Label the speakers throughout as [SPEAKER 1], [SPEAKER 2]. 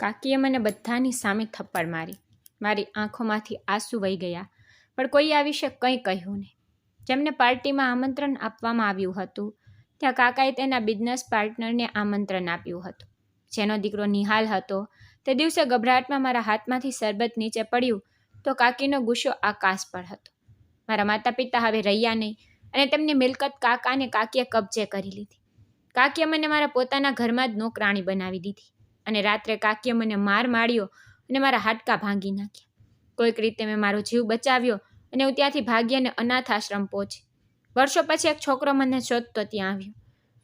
[SPEAKER 1] કાકીએ મને બધાની સામે થપ્પડ મારી. મારી આંખોમાંથી આંસુ વહી ગયા, પણ કોઈ આ વિશે કંઈ કહ્યું નહીં. જેમને પાર્ટીમાં આમંત્રણ આપવામાં આવ્યું હતું, ત્યાં કાકાએ તેના બિઝનેસ પાર્ટનરને આમંત્રણ આપ્યું હતું. જેનો દીકરો નિહાલ હતો, તે દિવસે ગભરાટમાં મારા હાથમાંથી શરબત નીચે પડ્યું તો કાકીનો ગુસ્સો આકાશ પર હતો. મારા માતા પિતા હવે રહ્યા નહીં અને તેમની મિલકત કાકા અને કાકીએ કબજે કરી લીધી. કાકીએ મને મારા પોતાના ઘરમાં જ નોકરાણી બનાવી દીધી અને રાત્રે કાકીએ મને માર માર્યો અને મારા હાડકાં ભાંગી નાખ્યા. કોઈક રીતે મેં મારો જીવ બચાવ્યો અને હું ત્યાંથી ભાગી અને અનાથ આશ્રમ પહોંચી. વર્ષો પછી એક છોકરો મને શોધતો ત્યાં આવ્યો.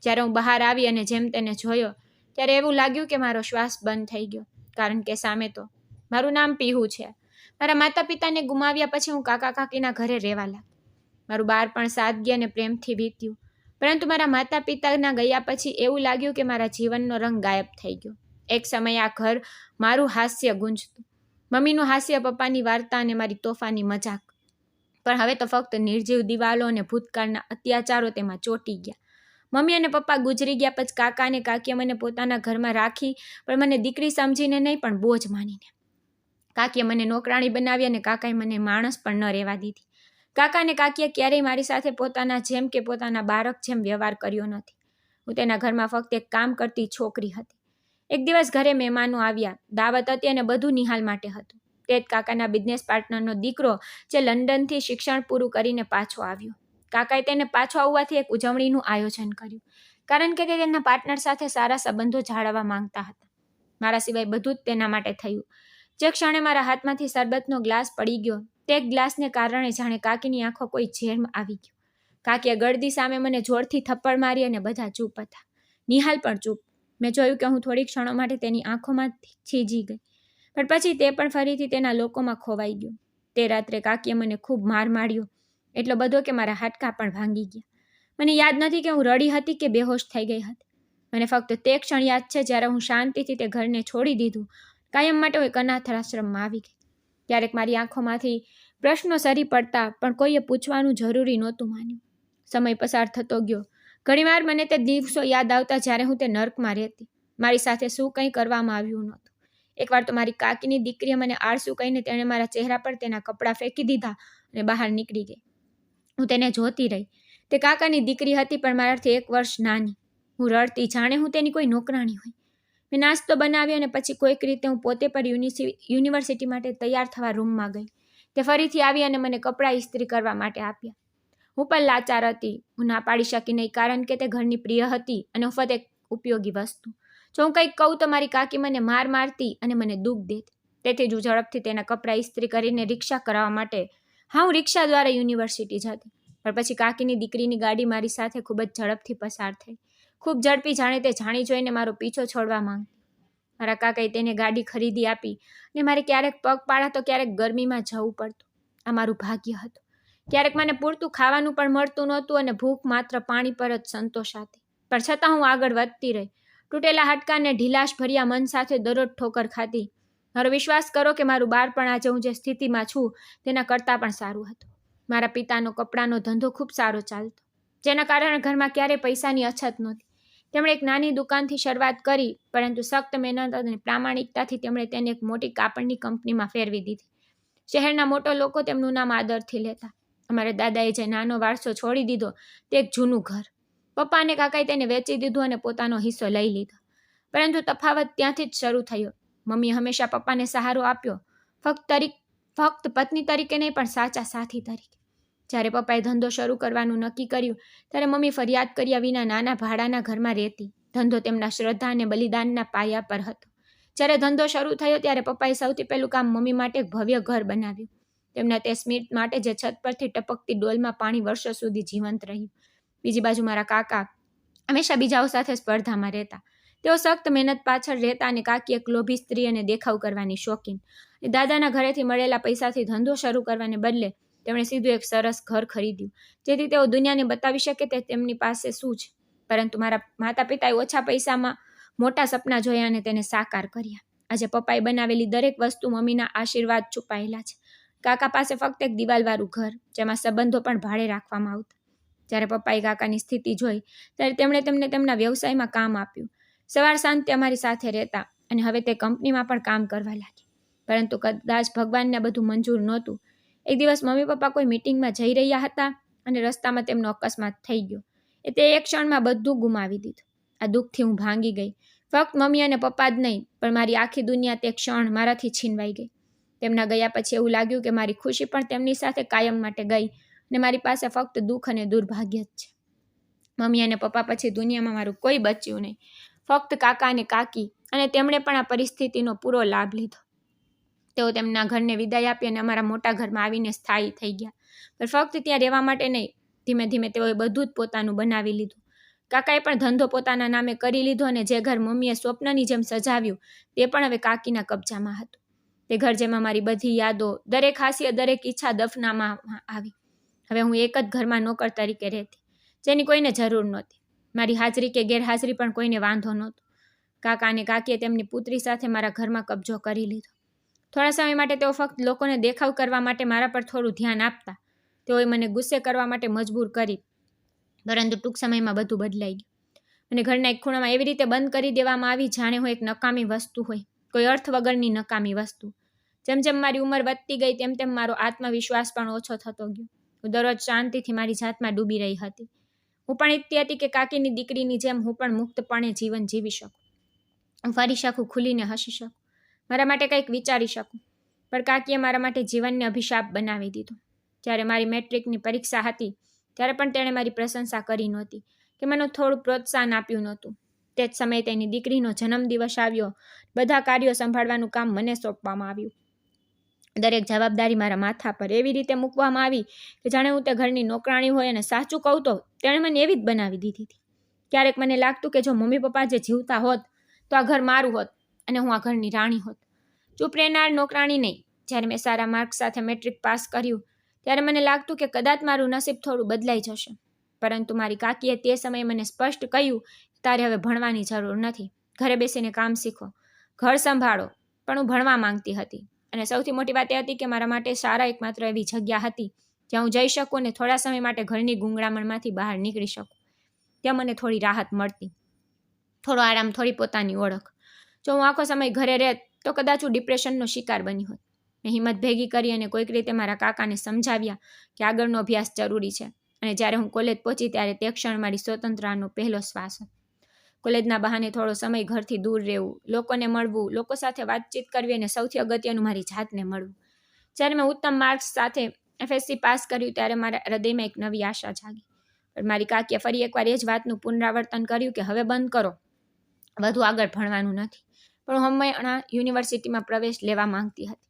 [SPEAKER 1] જ્યારે હું બહાર આવી અને જેમ તેને જોયો ત્યારે એવું લાગ્યું કે મારો શ્વાસ બંધ થઈ ગયો, કારણ કે સામે તો મારું નામ પીહુ છે. મારા માતા પિતાને ગુમાવ્યા પછી હું કાકા કાકીના ઘરે રહેવા લાગી. મારું બાળપણ સાદગી અને પ્રેમથી વીત્યું, પરંતુ મારા માતા પિતાના ગયા પછી એવું લાગ્યું કે મારા જીવનનો રંગ ગાયબ થઈ ગયો. એક સમયે આ ઘર મારું હાસ્ય ગુંજતું, મમ્મીનું હાસ્ય, પપ્પાની વાર્તા અને મારી તોફાની મજાક. પણ હવે તો ફક્ત નિર્જીવ દિવાલો અને ભૂતકાળના અત્યાચારો તેમાં ચોંટી ગયા. મમ્મી અને પપ્પા ગુજરી ગયા પછી કાકા અને કાકીએ મને પોતાના ઘરમાં રાખી, પણ મને દીકરી સમજીને નહીં, પણ બોજ માનીને. કાકીએ મને નોકરાણી બનાવી અને કાકાએ મને માણસ પણ ન રહેવા દીધી. કાકા અને કાકીએ ક્યારેય મારી સાથે પોતાના જેમ કે પોતાના બાળક જેમ વ્યવહાર કર્યો નથી. હું તેના ઘરમાં ફક્ત એક કામ કરતી છોકરી હતી. એક દિવસ ઘરે મહેમાનો આવ્યા, દાવત હતી અને બધું નિહાલ માટે હતું. તે જ કાકાના બિઝનેસ પાર્ટનરનો દીકરો જે લંડનથી શિક્ષણ પૂરું કરીને પાછો આવ્યો. કાકાએ તેને પાછો આવવાથી એક ઉજવણીનું આયોજન કર્યું, કારણ કે તે તેના પાર્ટનર સાથે સારા સંબંધો જાળવવા માંગતા હતા. મારા સિવાય બધું જ તેના માટે થયું. જે ક્ષણે મારા હાથમાંથી શરબતનો ગ્લાસ પડી ગયો, તે ગ્લાસને કારણે જાણે કાકીની આંખો કોઈ ઝેર આવી ગયો. કાકીએ ગળદી સામે મને જોરથી થપ્પડ મારી અને બધા ચૂપ હતા. નિહાલ પણ ચૂપ. મેં જોયું કે હું થોડી ક્ષણો માટે તેની આંખોમાં છીજી ગઈ, પણ પછી તે પણ ફરીથી તેના લોકોમાં ખોવાઈ ગયો. તે રાત્રે કાકીએ મને ખૂબ માર માર્યો, એટલો બધો કે મારા હાડકાં પણ ભાંગી ગયા. મને યાદ નથી કે હું રડી હતી કે બેહોશ થઈ ગઈ હતી. મને ફક્ત તે ક્ષણ યાદ છે જ્યારે હું શાંતિથી તે ઘરને છોડી દીધું, કાયમ માટે હું એક અનાથ આશ્રમમાં આવી ગઈ. ક્યારેક મારી આંખોમાંથી પ્રશ્નો સરી પડતા, પણ કોઈએ પૂછવાનું જરૂરી નહોતું માન્યું. સમય પસાર થતો ગયો. ઘણીવાર મને તે દિવસો યાદ આવતા જ્યારે હું તે નર્કમાં રહેતી. મારી સાથે શું કંઈ કરવામાં આવ્યું નહોતું. એકવાર તો મારી કાકીની દીકરીએ મને આળસુ કહીને તેણે મારા ચહેરા પર તેના કપડાં ફેંકી દીધા અને બહાર નીકળી ગઈ. હું તેને જોતી રહી. તે કાકાની દીકરી હતી, પણ મારાથી 1 વર્ષ નાની. હું રડતી, જાણે હું તેની કોઈ નોકરાણી હોય. મેં નાસ્તો બનાવ્યો અને પછી કોઈક રીતે હું પોતે પર યુનિવર્સિટી માટે તૈયાર થવા રૂમમાં ગઈ. તે ફરીથી આવી અને મને કપડાં ઇસ્ત્રી કરવા માટે આપ્યા. હું પણ લાચાર હતી. હું ના પાડી શકી નહીં, કારણ કે તે ઘરની પ્રિય હતી અને મફત એક ઉપયોગી વસ્તુ. જો હું કંઈક કહું તો મારી કાકી મને માર મારતી અને મને દુઃખ દેતી. તેથી જ હું ઝડપથી તેના કપડાં ઇસ્ત્રી કરીને રિક્ષા કરાવવા માટે હું રિક્ષા દ્વારા યુનિવર્સિટી જતી. પણ પછી કાકીની દીકરીની ગાડી મારી સાથે ખૂબ જ ઝડપથી પસાર થઈ. ખૂબ ઝડપી, જાણે તે જાણી જોઈને મારો પીછો છોડવા માંગતી. મારા કાકાએ તેને ગાડી ખરીદી આપી અને મારે ક્યારેક પગપાળા તો ક્યારેક ગરમીમાં જવું પડતું. આ મારું ભાગ્ય હતું. ક્યારેક મને પૂરતું ખાવાનું પણ મળતું નહોતું અને ભૂખ માત્ર પાણી પર જ સંતોષાતી. પણ છતાં હું આગળ વધતી રહી, તૂટેલા હાડકાં અને ઢીલાશ ભર્યા મન સાથે દરરોજ ઠોકર ખાતી. મારો વિશ્વાસ કરો કે મારું બાળપણ આજે હું જે સ્થિતિમાં છું તેના કરતાં પણ સારું હતું. મારા પિતાનો કપડાનો ધંધો ખૂબ સારો ચાલતો, જેના કારણે ઘરમાં ક્યારેય પૈસાની અછત નહોતી. તેમણે એક નાની દુકાનથી શરૂઆત કરી, પરંતુ સખ્ત મહેનત અને પ્રામાણિકતાથી તેમણે તેને એક મોટી કાપડની કંપનીમાં ફેરવી દીધી. શહેરના મોટા લોકો તેમનું નામ આદરથી લેતા. અમારા દાદાએ જે નાનો વારસો છોડી દીધો તે એક જૂનું ઘર. પપ્પા અને કાકાએ તેને વેચી દીધું અને પોતાનો હિસ્સો લઈ લીધો. પરંતુ તફાવત ત્યાંથી જ શરૂ થયો. મમ્મીએ હંમેશા પપ્પાને સહારો આપ્યો, ફક્ત પત્ની તરીકે નહીં, પણ સાચા સાથી તરીકે. જ્યારે પપ્પાએ ધંધો શરૂ કરવાનું નક્કી કર્યું ત્યારે મમ્મી ફરિયાદ કર્યા વિના નાના ભાડાના ઘરમાં રહેતી. ધંધો તેમના શ્રદ્ધા અને બલિદાનના પાયા પર હતો. જ્યારે ધંધો શરૂ થયો ત્યારે પપ્પાએ સૌથી પહેલું કામ મમ્મી માટે એક ભવ્ય ઘર બનાવ્યું. તેમના તે સ્મિત માટે જે છત પરથી ટપકતી ડોલમાં પાણી વર્ષો સુધી જીવંત રહ્યું. બીજી બાજુ મારા કાકા હંમેશા બીજાઓ સાથે સ્પર્ધામાં રહેતા. તેઓ સખ્ત મહેનત પાછળ રહેતા અને કાકી એક લોભી સ્ત્રી અને દેખાવ કરવાની શોખીન. દાદાના ઘરેથી મળેલા પૈસાથી ધંધો શરૂ કરવાને બદલે તેમણે સીધું એક સરસ ઘર ખરીદ્યું, જેથી તેઓ દુનિયાને બતાવી શકે તે તેમની પાસે શું છે. પરંતુ મારા માતા પિતાએ ઓછા પૈસામાં મોટા સપના જોયા અને તેને સાકાર કર્યા. આજે પપ્પાએ બનાવેલી દરેક વસ્તુ મમ્મીના આશીર્વાદ છુપાયેલા છે. કાકા પાસે ફક્ત એક દિવાલવાળું ઘર, જેમાં સંબંધો પણ ભાડે રાખવામાં આવતા. જ્યારે પપ્પાએ કાકાની સ્થિતિ જોઈ ત્યારે તેમણે તેમને તેમના વ્યવસાયમાં કામ આપ્યું. સવાર સાંજ તે અમારી સાથે રહેતા. અને હવે તે કંપનીમાં પણ કામ કરવા લાગી. પરંતુ કદાચ ભગવાનને બધું મંજૂર નહોતું. એક દિવસ મમ્મી પપ્પા કોઈ મિટિંગમાં જઈ રહ્યા હતા અને રસ્તામાં તેમનો અકસ્માત થઈ ગયો. તે એક ક્ષણમાં બધું ગુમાવી દીધું. આ દુઃખથી હું ભાંગી ગઈ. ફક્ત મમ્મી અને પપ્પા જ નહીં, પણ મારી આખી દુનિયા તે ક્ષણ મારાથી છીનવાઈ ગઈ. તેમના ગયા પછી એવું લાગ્યું કે મારી ખુશી પણ તેમની સાથે કાયમ માટે ગઈ અને મારી પાસે ફક્ત દુઃખ અને દુર્ભાગ્ય જ છે. મમ્મી અને પપ્પા પછી દુનિયામાં મારું કોઈ બચ્યું નહીં, ફક્ત કાકા અને કાકી, અને તેમણે પણ આ પરિસ્થિતિનો પૂરો લાભ લીધો. તેઓ તેમના ઘરને વિદાય આપી અને અમારા મોટા ઘરમાં આવીને સ્થાયી થઈ ગયા. પણ ફક્ત ત્યાં રહેવા માટે નહીં, ધીમે ધીમે તેઓએ બધું જ પોતાનું બનાવી લીધું. કાકાએ પણ ધંધો પોતાના નામે કરી લીધો અને જે ઘર મમ્મીએ સ્વપ્નની જેમ સજાવ્યું તે પણ હવે કાકીના કબજામાં હતું. તે ઘર જેમાં મારી બધી યાદો, દરેક હાસ્ય, દરેક ઈચ્છા દફનામાં આવી. હવે હું એક જ ઘરમાં નોકર તરીકે રહેતી, જેની કોઈને જરૂર નહોતી. મારી હાજરી કે ગેરહાજરી પણ કોઈને વાંધો નહોતો. કાકા અને કાકીએ તેમની પુત્રી સાથે મારા ઘરમાં કબજો કરી લીધો. થોડા સમય માટે તેઓ ફક્ત લોકોને દેખાવ કરવા માટે મારા પર થોડું ધ્યાન આપતા. તેઓએ મને ગુસ્સે કરવા માટે મજબૂર કરી, પરંતુ ટૂંક સમયમાં બધું બદલાઈ ગયું. અને ઘરના એક ખૂણામાં એવી રીતે બંધ કરી દેવામાં આવી જાણે હું એક નકામી વસ્તુ હોય, કોઈ અર્થ વગરની નકામી વસ્તુ. જેમ જેમ મારી ઉંમર વધતી ગઈ તેમ તેમ મારો આત્મવિશ્વાસ પણ ઓછો થતો ગયો. હું દરરોજ શાંતિથી મારી જાતમાં ડૂબી રહી હતી. હું પણ ઈચ્છતી હતી કે કાકીની દીકરીની જેમ હું પણ મુક્તપણે જીવન જીવી શકું. હું ફરી શકું, ખુલીને હસી શકું, મારા માટે કંઈક વિચારી શકું. પણ કાકીએ મારા માટે જીવનને અભિશાપ બનાવી દીધો. જ્યારે મારી મેટ્રિકની પરીક્ષા હતી ત્યારે પણ તેણે મારી પ્રશંસા કરી નહોતી કે મને થોડું પ્રોત્સાહન આપ્યું નહોતું. તે જ સમયે તેની દીકરીનો જન્મદિવસ આવ્યો. બધા કાર્યો સંભાળવાનું કામ મને સોંપવામાં આવ્યું. દરેક જવાબદારી મારા માથા પર એવી રીતે મૂકવામાં આવી કે જાણે હું તે ઘરની નોકરાણી હોય. અને સાચું કહું તો તેણે મને એવી જ બનાવી દીધી હતી. ક્યારેક મને લાગતું કે જો મમ્મી પપ્પા જે જીવતા હોત તો આ ઘર મારું હોત અને હું આ ઘરની રાણી હોત. ચૂપ રહેનાર નોકરાણી નહીં. જ્યારે મેં સારા માર્ક્સ સાથે મેટ્રિક પાસ કર્યું ત્યારે મને લાગતું કે કદાચ મારું નસીબ થોડું બદલાઈ જશે. પરંતુ મારી કાકીએ તે સમયે મને સ્પષ્ટ કહ્યું, તારે હવે ભણવાની જરૂર નથી, ઘરે બેસીને કામ શીખો, ઘર સંભાળો. પણ હું ભણવા માંગતી હતી. અને સૌથી મોટી વાત એ હતી કે મારા માટે શાળા એકમાત્ર એવી જગ્યા હતી જ્યાં હું જઈ શકું અને થોડા સમય માટે ઘરની ગૂંગળામણમાંથી બહાર નીકળી શકું. ત્યાં મને થોડી રાહત મળતી, થોડો આરામ, થોડી પોતાની ઓળખ. જો હું આખો સમય ઘરે રહેત તો કદાચ હું ડિપ્રેશનનો શિકાર બની હોત. મેં હિંમત ભેગી કરી અને કોઈક રીતે મારા કાકાને સમજાવ્યા કે આગળનો અભ્યાસ જરૂરી છે. અને જ્યારે હું કોલેજ પહોંચી ત્યારે તે ક્ષણ મારી સ્વતંત્રતાનો પહેલો શ્વાસ હતો. કોલેજના બહાને થોડો સમય ઘરથી દૂર રહેવું, લોકોને મળવું, લોકો સાથે વાતચીત કરવી અને સૌથી અગત્યનું મારી જાતને મળવું. જ્યારે મેં ઉત્તમ માર્ક્સ સાથે FSC પાસ કર્યું ત્યારે મારા હૃદયમાં એક નવી આશા જાગી. પણ મારી કાકીએ ફરી એકવાર એ જ વાતનું પુનરાવર્તન કર્યું કે હવે બંધ કરો, વધુ આગળ ભણવાનું નથી. પણ હું હમણાં યુનિવર્સિટીમાં પ્રવેશ લેવા માંગતી હતી.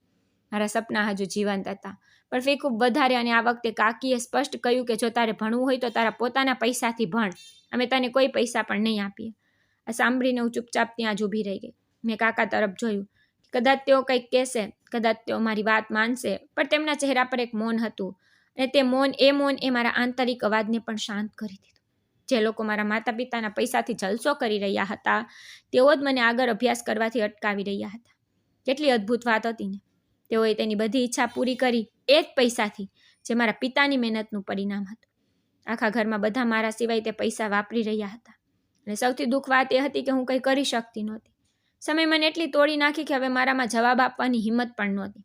[SPEAKER 1] મારા સપના હજુ જીવંત હતા, પણ ફી ખૂબ વધારે. અને આ વખતે કાકીએ સ્પષ્ટ કહ્યું કે જો તારે ભણવું હોય તો તારા પોતાના પૈસાથી ભણ, અમે તને કોઈ પૈસા પણ નહીં આપીએ. આ સાંભળીને હું ચૂપચાપ ત્યાં જ ઊભી રહી ગઈ. મેં કાકા તરફ જોયું. કદાચ તેઓ કંઈક કહેશે, કદાચ તેઓ મારી વાત માનશે, પણ તેમના ચહેરા પર એક મૌન હતું. અને તે મૌન એ મારા આંતરિક અવાજને પણ શાંત કરી દીધું. જે લોકો મારા માતા પિતાના પૈસાથી જલસો કરી રહ્યા હતા તેઓ જ મને આગળ અભ્યાસ કરવાથી અટકાવી રહ્યા હતા. કેટલી અદ્ભુત વાત હતી ને! તેઓએ તેની બધી ઈચ્છા પૂરી કરી એ જ પૈસાથી, જે મારા પિતાની મહેનતનું પરિણામ હતું. આખા ઘરમાં બધા મારા સિવાય તે પૈસા વાપરી રહ્યા હતા. અને સૌથી દુઃખ વાત એ હતી કે હું કંઈ કરી શકતી નહોતી. સમય મને એટલી તોડી નાખી કે હવે મારામાં જવાબ આપવાની હિંમત પણ નહોતી.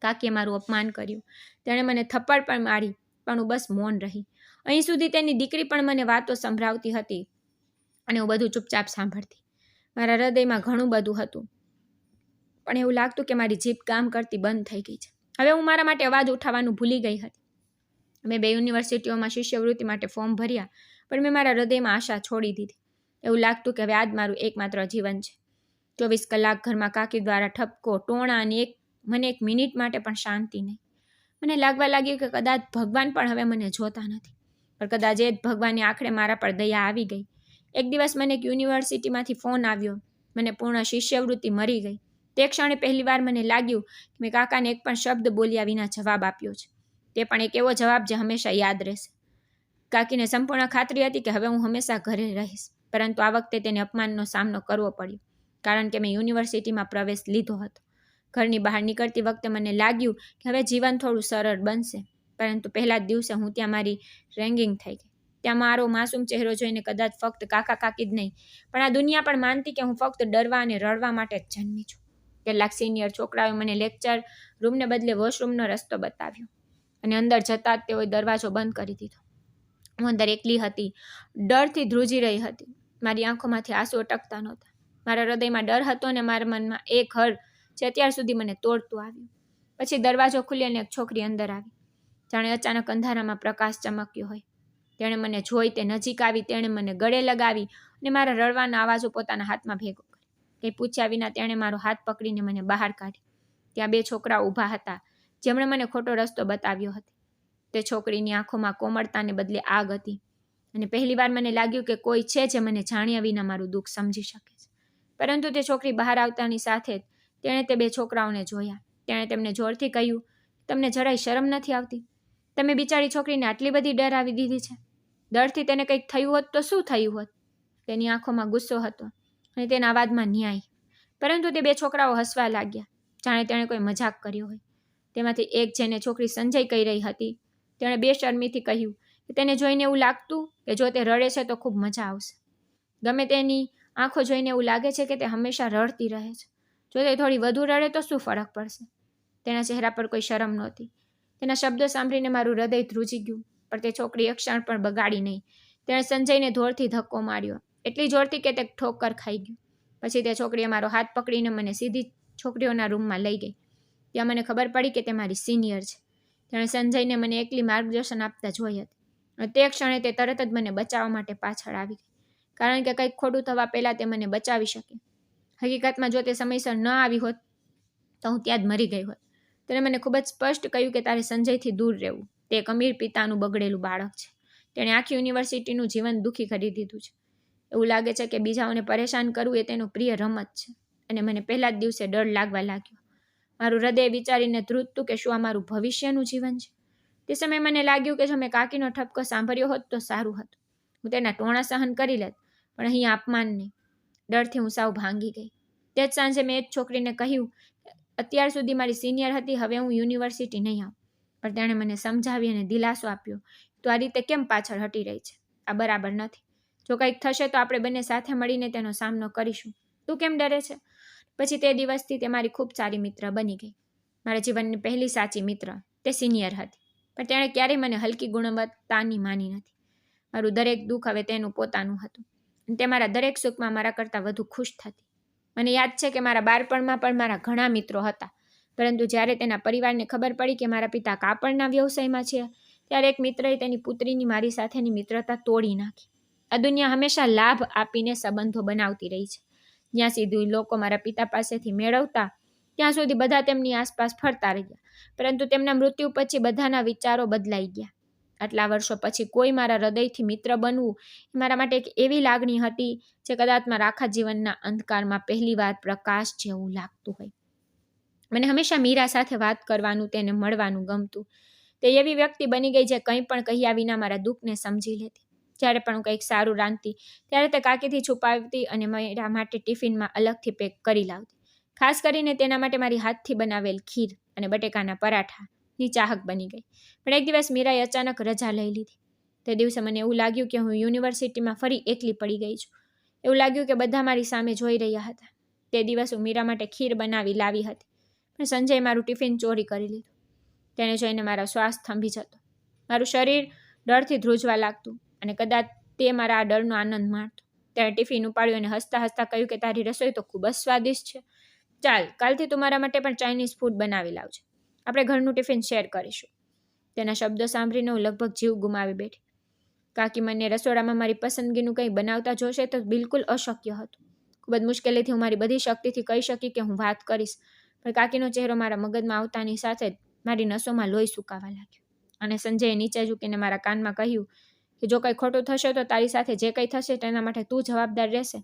[SPEAKER 1] કાકીએ મારું અપમાન કર્યું. તેણે મને થપ્પડ પણ મારી, પણ હું બસ મૌન રહી. અહીં સુધી તેની દીકરી પણ મને વાતો સંભળાવતી હતી અને હું બધું ચૂપચાપ સાંભળતી. મારા હૃદયમાં ઘણું બધું હતું, પણ એવું લાગતું કે મારી જીભ કામ કરતી બંધ થઈ ગઈ છે. હવે હું મારા માટે અવાજ ઉઠાવવાનું ભૂલી ગઈ હતી. મેં 2 યુનિવર્સિટીઓમાં શિષ્યવૃત્તિ માટે ફોર્મ ભર્યા, પણ મેં મારા હૃદયમાં આશા છોડી દીધી. એવું લાગતું કે હવે આ જ મારું એકમાત્ર જીવન છે. 24 કલાક ઘરમાં કાકી દ્વારા ઠપકો, ટોણા અને મને એક મિનિટ માટે પણ શાંતિ નહીં. મને લાગવા લાગ્યું કે કદાચ ભગવાન પણ હવે મને જોતા નથી. પણ કદાચ એ જ ભગવાનની આંખે મારા પર દયા આવી ગઈ. એક દિવસ મને એક યુનિવર્સિટીમાંથી ફોન આવ્યો. મને પૂર્ણ શિષ્યવૃત્તિ મળી ગઈ. તે ક્ષણે પહેલીવાર મને લાગ્યું કે મેં કાકાને એક પણ શબ્દ બોલ્યા વિના જવાબ આપ્યો છે. તે પણ એક એવો જવાબ જે હંમેશા યાદ રહેશે. કાકીને સંપૂર્ણ ખાતરી હતી કે હવે હું હંમેશા ઘરે રહીશ. પરંતુ આ વખતે તેને અપમાનનો સામનો કરવો પડ્યો, કારણ કે મેં યુનિવર્સિટીમાં પ્રવેશ લીધો હતો. ઘરની બહાર નીકળતી વખતે મને લાગ્યું કે હવે જીવન થોડું સરળ બનશે. પરંતુ પહેલા જ દિવસે હું ત્યાં મારી રેગિંગ થઈ ગઈ. ત્યાં મારો માસૂમ ચહેરો જોઈને કદાચ ફક્ત કાકા કાકી જ નહીં પણ આ દુનિયા પણ માનતી કે હું ફક્ત ડરવા અને રડવા માટે જ જન્મી છું. કેટલાક સિનિયર છોકરાઓએ મને લેક્ચર રૂમને બદલે વોશરૂમનો રસ્તો બતાવ્યો અને અંદર જતાં જ તેઓએ દરવાજો બંધ કરી દીધો. હું અંદર એકલી હતી, ડરથી ધ્રુજી રહી હતી. મારી આંખોમાંથી આંસુ અટકતા નહોતા. મારા હૃદયમાં ડર હતો અને મારા મનમાં એ ઘર જે અત્યાર સુધી મને તોડતું આવ્યું. પછી દરવાજો ખુલ્યો અને એક છોકરી અંદર આવી. જાણે અચાનક અંધારામાં પ્રકાશ ચમક્યો હોય. તેણે મને જોઈ, તે નજીક આવી, તેણે મને ગળે લગાવી અને મારા રડવાના અવાજો પોતાના હાથમાં ભેગો કરી. કંઈ પૂછ્યા વિના તેણે મારો હાથ પકડીને મને બહાર કાઢી. ત્યાં 2 છોકરાઓ ઊભા હતા જેમણે મને ખોટો રસ્તો બતાવ્યો હતો. તે છોકરીની આંખોમાં કોમળતાને બદલે આગ હતી અને પહેલીવાર મને લાગ્યું કે કોઈ છે જે મને જાણ્યા વિના મારું દુઃખ સમજી શકે છે. પરંતુ તે છોકરી બહાર આવતાની સાથે જ તેણે તે 2 છોકરાઓને જોયા. તેણે તેમને જોરથી કહ્યું, તમને જરાય શરમ નથી આવતી? તમે બિચારી છોકરીને આટલી બધી ડરાવી દીધી છે. ડરથી તેને કંઈક થયું હોત તો શું થયું હોત? તેની આંખોમાં ગુસ્સો હતો અને તેના અવાજમાં ન્યાય. પરંતુ તે 2 છોકરાઓ હસવા લાગ્યા, જાણે તેણે કોઈ મજાક કર્યો હોય. તેમાંથી એક, જેને છોકરી સંજય કહી રહી હતી, તેણે બેશરમીથી કહ્યું કે તેને જોઈને એવું લાગતું કે જો તે રડે છે તો ખૂબ મજા આવશે. ગમે તેની આંખો જોઈને એવું લાગે છે કે તે હંમેશા રડતી રહે છે. જો તે થોડી વધુ રડે તો શું ફરક પડશે? તેના ચહેરા પર કોઈ શરમ નહોતી. તેના શબ્દો સાંભળીને મારું હૃદય ધ્રુજી ગયું. પણ તે છોકરી એક ક્ષણ પણ બગાડી નહીં. તેણે સંજયને જોરથી ધક્કો માર્યો, એટલી જોરથી કે તે ઠોકર ખાઈ ગયું. પછી તે છોકરીએ મારો હાથ પકડીને મને સીધી છોકરીઓના રૂમમાં લઈ ગઈ. ત્યાં મને ખબર પડી કે તે મારી સિનિયર છે. તેણે સંજયને મને એકલી માર્ગદર્શન આપતા જોઈ હતી અને તે ક્ષણે તે તરત જ મને બચાવવા માટે પાછળ આવી ગઈ, કારણ કે કંઈક ખોટું થવા પહેલાં તે મને બચાવી શકે. હકીકતમાં જો તે સમયસર ન આવી હોત તો હું ત્યાં જ મરી ગઈ હોત. તેણે મને ખૂબ જ સ્પષ્ટ કહ્યું કે તારે સંજયથી દૂર રહેવું. તે એક અમીર પિતાનું બગડેલું બાળક છે. તેણે આખી યુનિવર્સિટીનું જીવન દુઃખી કરી દીધું છે. એવું લાગે છે કે બીજાઓને પરેશાન કરવું એ તેનું પ્રિય રમત છે અને મને પહેલા જ દિવસે ડર લાગવા લાગ્યો. મારું હૃદય વિચારીને ધ્રુજતું કે શું આ મારું ભવિષ્યનું જીવન છે? તે સમયે મને લાગ્યું કે જો મેં કાકીનો ઠપકો સાંભળ્યો હોત તો સારું હતું. હું તેના ટોણા સહન કરી લેત, પણ અહીં અપમાન નહીં. ડરથી હું સાવ ભાંગી ગઈ. તે જ સાંજે મેં એક છોકરીને કહ્યું, અત્યાર સુધી મારી સિનિયર હતી, હવે હું યુનિવર્સિટી નહીં આવું. પણ તેણે મને સમજાવી અને દિલાસો આપ્યો, તો આ રીતે કેમ પાછળ હટી રહી છે? આ બરાબર નથી. જો કંઈક થશે તો આપણે બંને સાથે મળીને તેનો સામનો કરીશું. તું કેમ ડરે છે? પછી તે દિવસથી તે મારી ખૂબ સારી મિત્ર બની ગઈ. મારા જીવનની પહેલી સાચી મિત્ર તે સિનિયર હતી, પણ તેણે ક્યારેય મને હલકી ગુણવત્તાની માની નથી. મારું દરેક દુઃખ હવે તેનું પોતાનું હતું અને તે મારા દરેક સુખમાં મારા કરતાં વધુ ખુશ થતી. મને યાદ છે કે મારા બાળપણમાં પણ મારા ઘણા મિત્રો હતા, પરંતુ જ્યારે તેના પરિવારને ખબર પડી કે મારા પિતા કાપડના વ્યવસાયમાં છે, ત્યારે એક મિત્રએ તેની પુત્રીની મારી સાથેની મિત્રતા તોડી નાખી. આ દુનિયા હંમેશા લાભ આપીને સંબંધો બનાવતી રહી છે. જ્યાં સુધી લોકો મારા પિતા પાસેથી મેળવતા, ત્યાં સુધી બધા તેમની આસપાસ ફરતા રહ્યા, પરંતુ તેમના મૃત્યુ પછી બધાના વિચારો બદલાઈ ગયા. આટલા વર્ષો પછી કોઈ મારા હૃદયથી મિત્ર બનવું એ મારા માટે એક એવી લાગણી હતી જે કદાચ મારા આખા જીવનના અંધકારમાં પહેલીવાર પ્રકાશ જેવું લાગતું હોય. મને હંમેશા મીરા સાથે વાત કરવાનું, તેને મળવાનું ગમતું. તે એવી વ્યક્તિ બની ગઈ જે કંઈ પણ કહ્યા વિના મારા દુઃખને સમજી લેતી. જ્યારે પણ હું કંઈક સારું રાંધતી ત્યારે તે કાકીથી છુપાવતી અને મારા માટે ટિફિનમાં અલગથી પેક કરી લાવતી. ખાસ કરીને તેના માટે મારી હાથથી બનાવેલ ખીર અને બટેકાના પરાઠાની ચાહક બની ગઈ. પણ એક દિવસ મીરાએ અચાનક રજા લઈ લીધી. તે દિવસે મને એવું લાગ્યું કે હું યુનિવર્સિટીમાં ફરી એકલી પડી ગઈ છું. એવું લાગ્યું કે બધા મારી સામે જોઈ રહ્યા હતા. તે દિવસ હું મીરા માટે ખીર બનાવી લાવી હતી, પણ સંજયે મારું ટિફિન ચોરી કરી લીધું. તેને જોઈને મારો શ્વાસ થંભી જતો. મારું શરીર ડરથી ધ્રુજવા લાગતું અને કદાચ તે મારા આ ડરનો આનંદ માણતો. તેણે ટિફિન ઉપાડ્યું અને હસતા હસતા કહ્યું કે તારી રસોઈ તો ખૂબ જ સ્વાદિષ્ટ છે. ચાલ, કાલથી તું મારા માટે પણ ચાઇનીઝ ફૂડ બનાવી લાવજે. આપણે ઘરનું ટિફિન શેર કરીશું. તેના શબ્દો સાંભળીને હું લગભગ જીવ ગુમાવી બેઠી. કાકી મને રસોડામાં મારી પસંદગીનું કંઈ બનાવતા જોશે તો બિલકુલ અશક્ય હતું. ખૂબ જ મુશ્કેલીથી હું મારી બધી શક્તિથી કહી શકી કે હું વાત કરીશ, પણ કાકીનો ચહેરો મારા મગજમાં આવતાની સાથે જ મારી નસોમાં લોહી સુકાવા લાગ્યું. અને સંજયે નીચે ઝૂકીને મારા કાનમાં કહ્યું કે જો કંઈ ખોટું થશે તો તારી સાથે જે કંઈ થશે તેના માટે તું જવાબદાર રહેશે.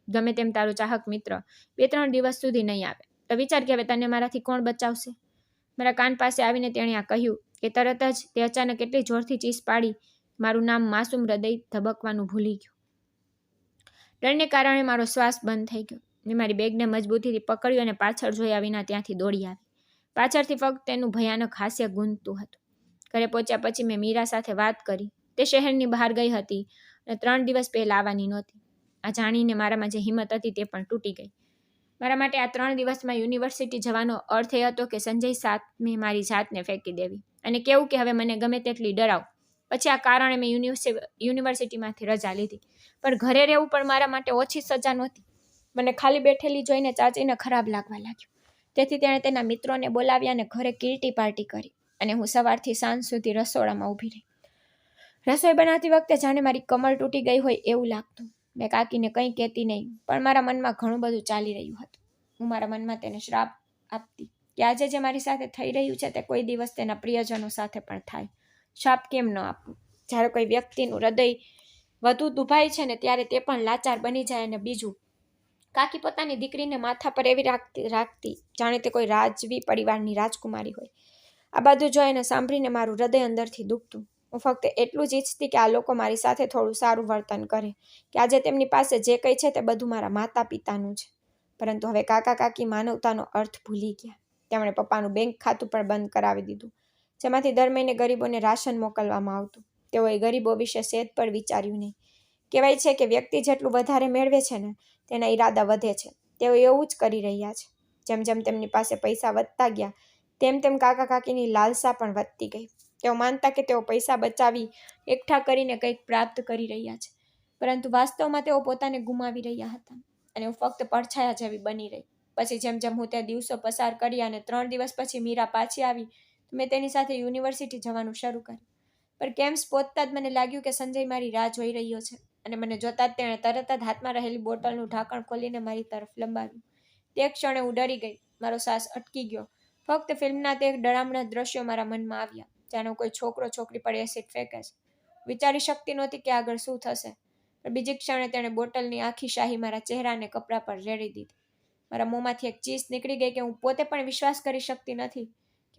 [SPEAKER 1] ગમે તેમ તારો ચાહક મિત્ર 2-3 દિવસ સુધી નહીં આવે તો વિચાર કે હવે તને મારાથી કોણ બચાવશે? મારા કાન પાસે આવીને તેણે આ કહ્યું કે તરત જ તે અચાનક એટલી જોરથી ચીસ પાડી, મારું નામ માસૂમ હૃદય ધબકવાનું ભૂલી ગયું. ડરને કારણે મારો શ્વાસ બંધ થઈ ગયો. મેં મારી બેગને મજબૂતીથી પકડ્યું અને પાછળ જોયા વિના ત્યાંથી દોડી આવી. પાછળથી ફક્ત તેનું ભયાનક હાસ્ય ગૂંજતું હતું. ઘરે પહોંચ્યા પછી મેં મીરા સાથે વાત કરી તે શહેરની બહાર ગઈ હતી અને 3 દિવસ પહેલાં આવવાની નહોતી. આ જાણીને મારામાં જે હિંમત હતી તે પણ તૂટી ગઈ. મારા માટે આ 3 દિવસમાં યુનિવર્સિટી જવાનો અર્થ એ હતો કે સંજય સામે મારી જાતને ફેંકી દેવી અને કેવું કે હવે મને ગમે તેટલી ડરાવ. પછી આ કારણે મેં યુનિવર્સિટીમાંથી રજા લીધી. પણ ઘરે રહેવું પણ મારા માટે ઓછી સજા નહોતી. મને ખાલી બેઠેલી જોઈને ચાચીને ખરાબ લાગવા લાગ્યું. તેથી તેણે તેના મિત્રોને બોલાવ્યા અને ઘરે કીર્તિ પાર્ટી કરી અને હું સવારથી સાંજ સુધી રસોડામાં ઊભી રહી. રસોઈ બનાવતી વખતે જાણે મારી કમર તૂટી ગઈ હોય એવું લાગતું. મેં કાકીને કંઈ કહેતી નહીં, પણ મારા મનમાં ઘણું બધું ચાલી રહ્યું હતું. હું મારા મનમાં તેને શ્રાપ આપતી કે આજે જે મારી સાથે થઈ રહ્યું છે તે કોઈ દિવસ તેના પ્રિયજનો સાથે પણ થાય. શ્રાપ કેમ ન આપવું? જ્યારે કોઈ વ્યક્તિનું હૃદય વધુ દુભાય છે ને ત્યારે તે પણ લાચાર બની જાય. અને બીજું, કાકી પોતાની દીકરીને માથા પર એવી રાખતી જાણે તે કોઈ રાજવી પરિવારની રાજકુમારી હોય. આ બધું જોઈને સાંભળીને મારું હૃદય અંદરથી દુખતું. હું ફક્ત એટલું જ ઈચ્છતી કે આ લોકો મારી સાથે થોડું સારું વર્તન કરે, કે આજે તેમની પાસે જે કંઈ છે તે બધું મારા માતા પિતાનું છે. પરંતુ હવે કાકા કાકી માનવતાનો અર્થ ભૂલી ગયા. તેમણે પપ્પાનું બેંક ખાતું પણ બંધ કરાવી દીધું, જેમાંથી દર મહિને ગરીબોને રાશન મોકલવામાં આવતું. તેઓએ ગરીબો વિશે સેજ પણ વિચાર્યું નહીં. કહેવાય છે કે વ્યક્તિ જેટલું વધારે મેળવે છે ને તેના ઈરાદા વધે છે. તેઓ એવું જ કરી રહ્યા છે. જેમ જેમ તેમની પાસે પૈસા વધતા ગયા તેમ તેમ કાકા કાકીની લાલસા પણ વધતી ગઈ. તેઓ માનતા કે તેઓ પૈસા બચાવી એકઠા કરીને કંઈક પ્રાપ્ત કરી રહ્યા છે, પરંતુ વાસ્તવમાં તેઓ પોતાને ગુમાવી રહ્યા હતા અને હું ફક્ત પડછાયા જેવી બની રહી. પછી જેમ જેમ હું તે દિવસો પસાર કર્યા અને 3 દિવસ પછી મીરા પાછી આવી તો મેં તેની સાથે યુનિવર્સિટી જવાનું શરૂ કર્યું. પણ કેમ્પસ પહોંચતા જ મને લાગ્યું કે સંજય મારી રાહ જોઈ રહ્યો છે અને મને જોતા જ તેણે તરત જ હાથમાં રહેલી બોટલનું ઢાંકણ ખોલીને મારી તરફ લંબાવ્યું. તે ક્ષણે હું ડરી ગઈ. મારો શ્વાસ અટકી ગયો. ફક્ત ફિલ્મના તે ડરામણા દ્રશ્યો મારા મનમાં આવ્યા, જાણે કોઈ છોકરો છોકરી પર એસિડ ફેંકે છે. વિચારી શકતી નહોતી કે આગળ શું થશે. પણ બીજી ક્ષણે તેણે બોટલની આખી શાહી મારા ચહેરા અને કપડા પર રેડી દીધી. મારા મોંમાંથી એક ચીસ નીકળી ગઈ કે હું પોતે પણ વિશ્વાસ કરી શકતી નથી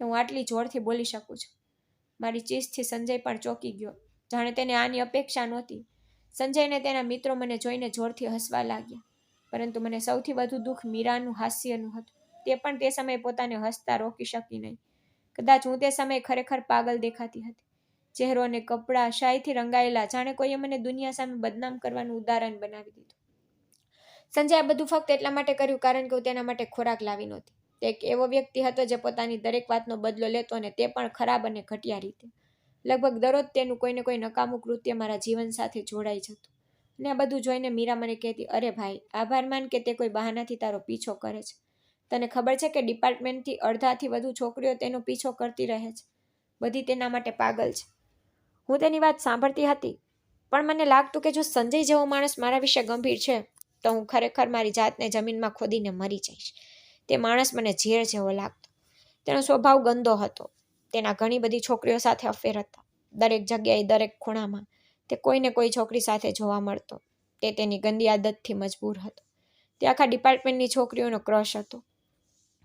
[SPEAKER 1] કે હું આટલી જોરથી બોલી શકું છું. મારી ચીસથી સંજય પણ ચોંકી ગયો, જાણે તેને આની અપેક્ષા નહોતી. સંજય અને તેના મિત્રો મને જોઈને જોરથી હસવા લાગ્યા, પરંતુ મને સૌથી વધુ દુઃખ મીરાનું હાસ્યનું હતું. તે પણ તે સમયે પોતાને હસતા રોકી શકી નહીં. કદાચ હું તે સમયે ખરેખર પાગલ દેખાતી હતી. ચહેરો અને કપડાં શાયથી રંગાયેલા, જાણે કોઈએ મને દુનિયા સામે બદનામ કરવાનું ઉદાહરણ બનાવી દીધું. સંજય આ બધું ફક્ત એટલા માટે કર્યું કારણ કે હું તેના માટે ખોરાક લાવી નહોતી. તે એક એવો વ્યક્તિ હતો જે પોતાની દરેક વાતનો બદલો લેતો અને તે પણ ખરાબ અને ઘટિયા રીતે. લગભગ દરરોજ તેનું કોઈને કોઈ નકામું કૃત્ય મારા જીવન સાથે જોડાઈ જતું. અને આ બધું જોઈને મીરા મને કહેતી, અરે ભાઈ, આભાર માન કે તે કોઈ બહાનાથી તારો પીછો કરે છે. તને ખબર છે કે ડિપાર્ટમેન્ટથી અડધાથી વધુ છોકરીઓ તેનો પીછો કરતી રહે છે. બધી તેના માટે પાગલ છે. હું તેની વાત સાંભળતી હતી, પણ મને લાગતું કે જો સંજય જેવો માણસ મારા વિશે ગંભીર છે તો હું ખરેખર મારી જાતને જમીનમાં ખોદીને મરી જઈશ. તે માણસ મને ઝેર જેવો લાગતો. તેનો સ્વભાવ ગંદો હતો. તેના ઘણી બધી છોકરીઓ સાથે અફેર હતા. દરેક જગ્યાએ, દરેક ખૂણામાં તે કોઈને કોઈ છોકરી સાથે જોવા મળતો. તે તેની ગંદી આદતથી મજબૂર હતો. તે આખા ડિપાર્ટમેન્ટની છોકરીઓનો ક્રશ હતો.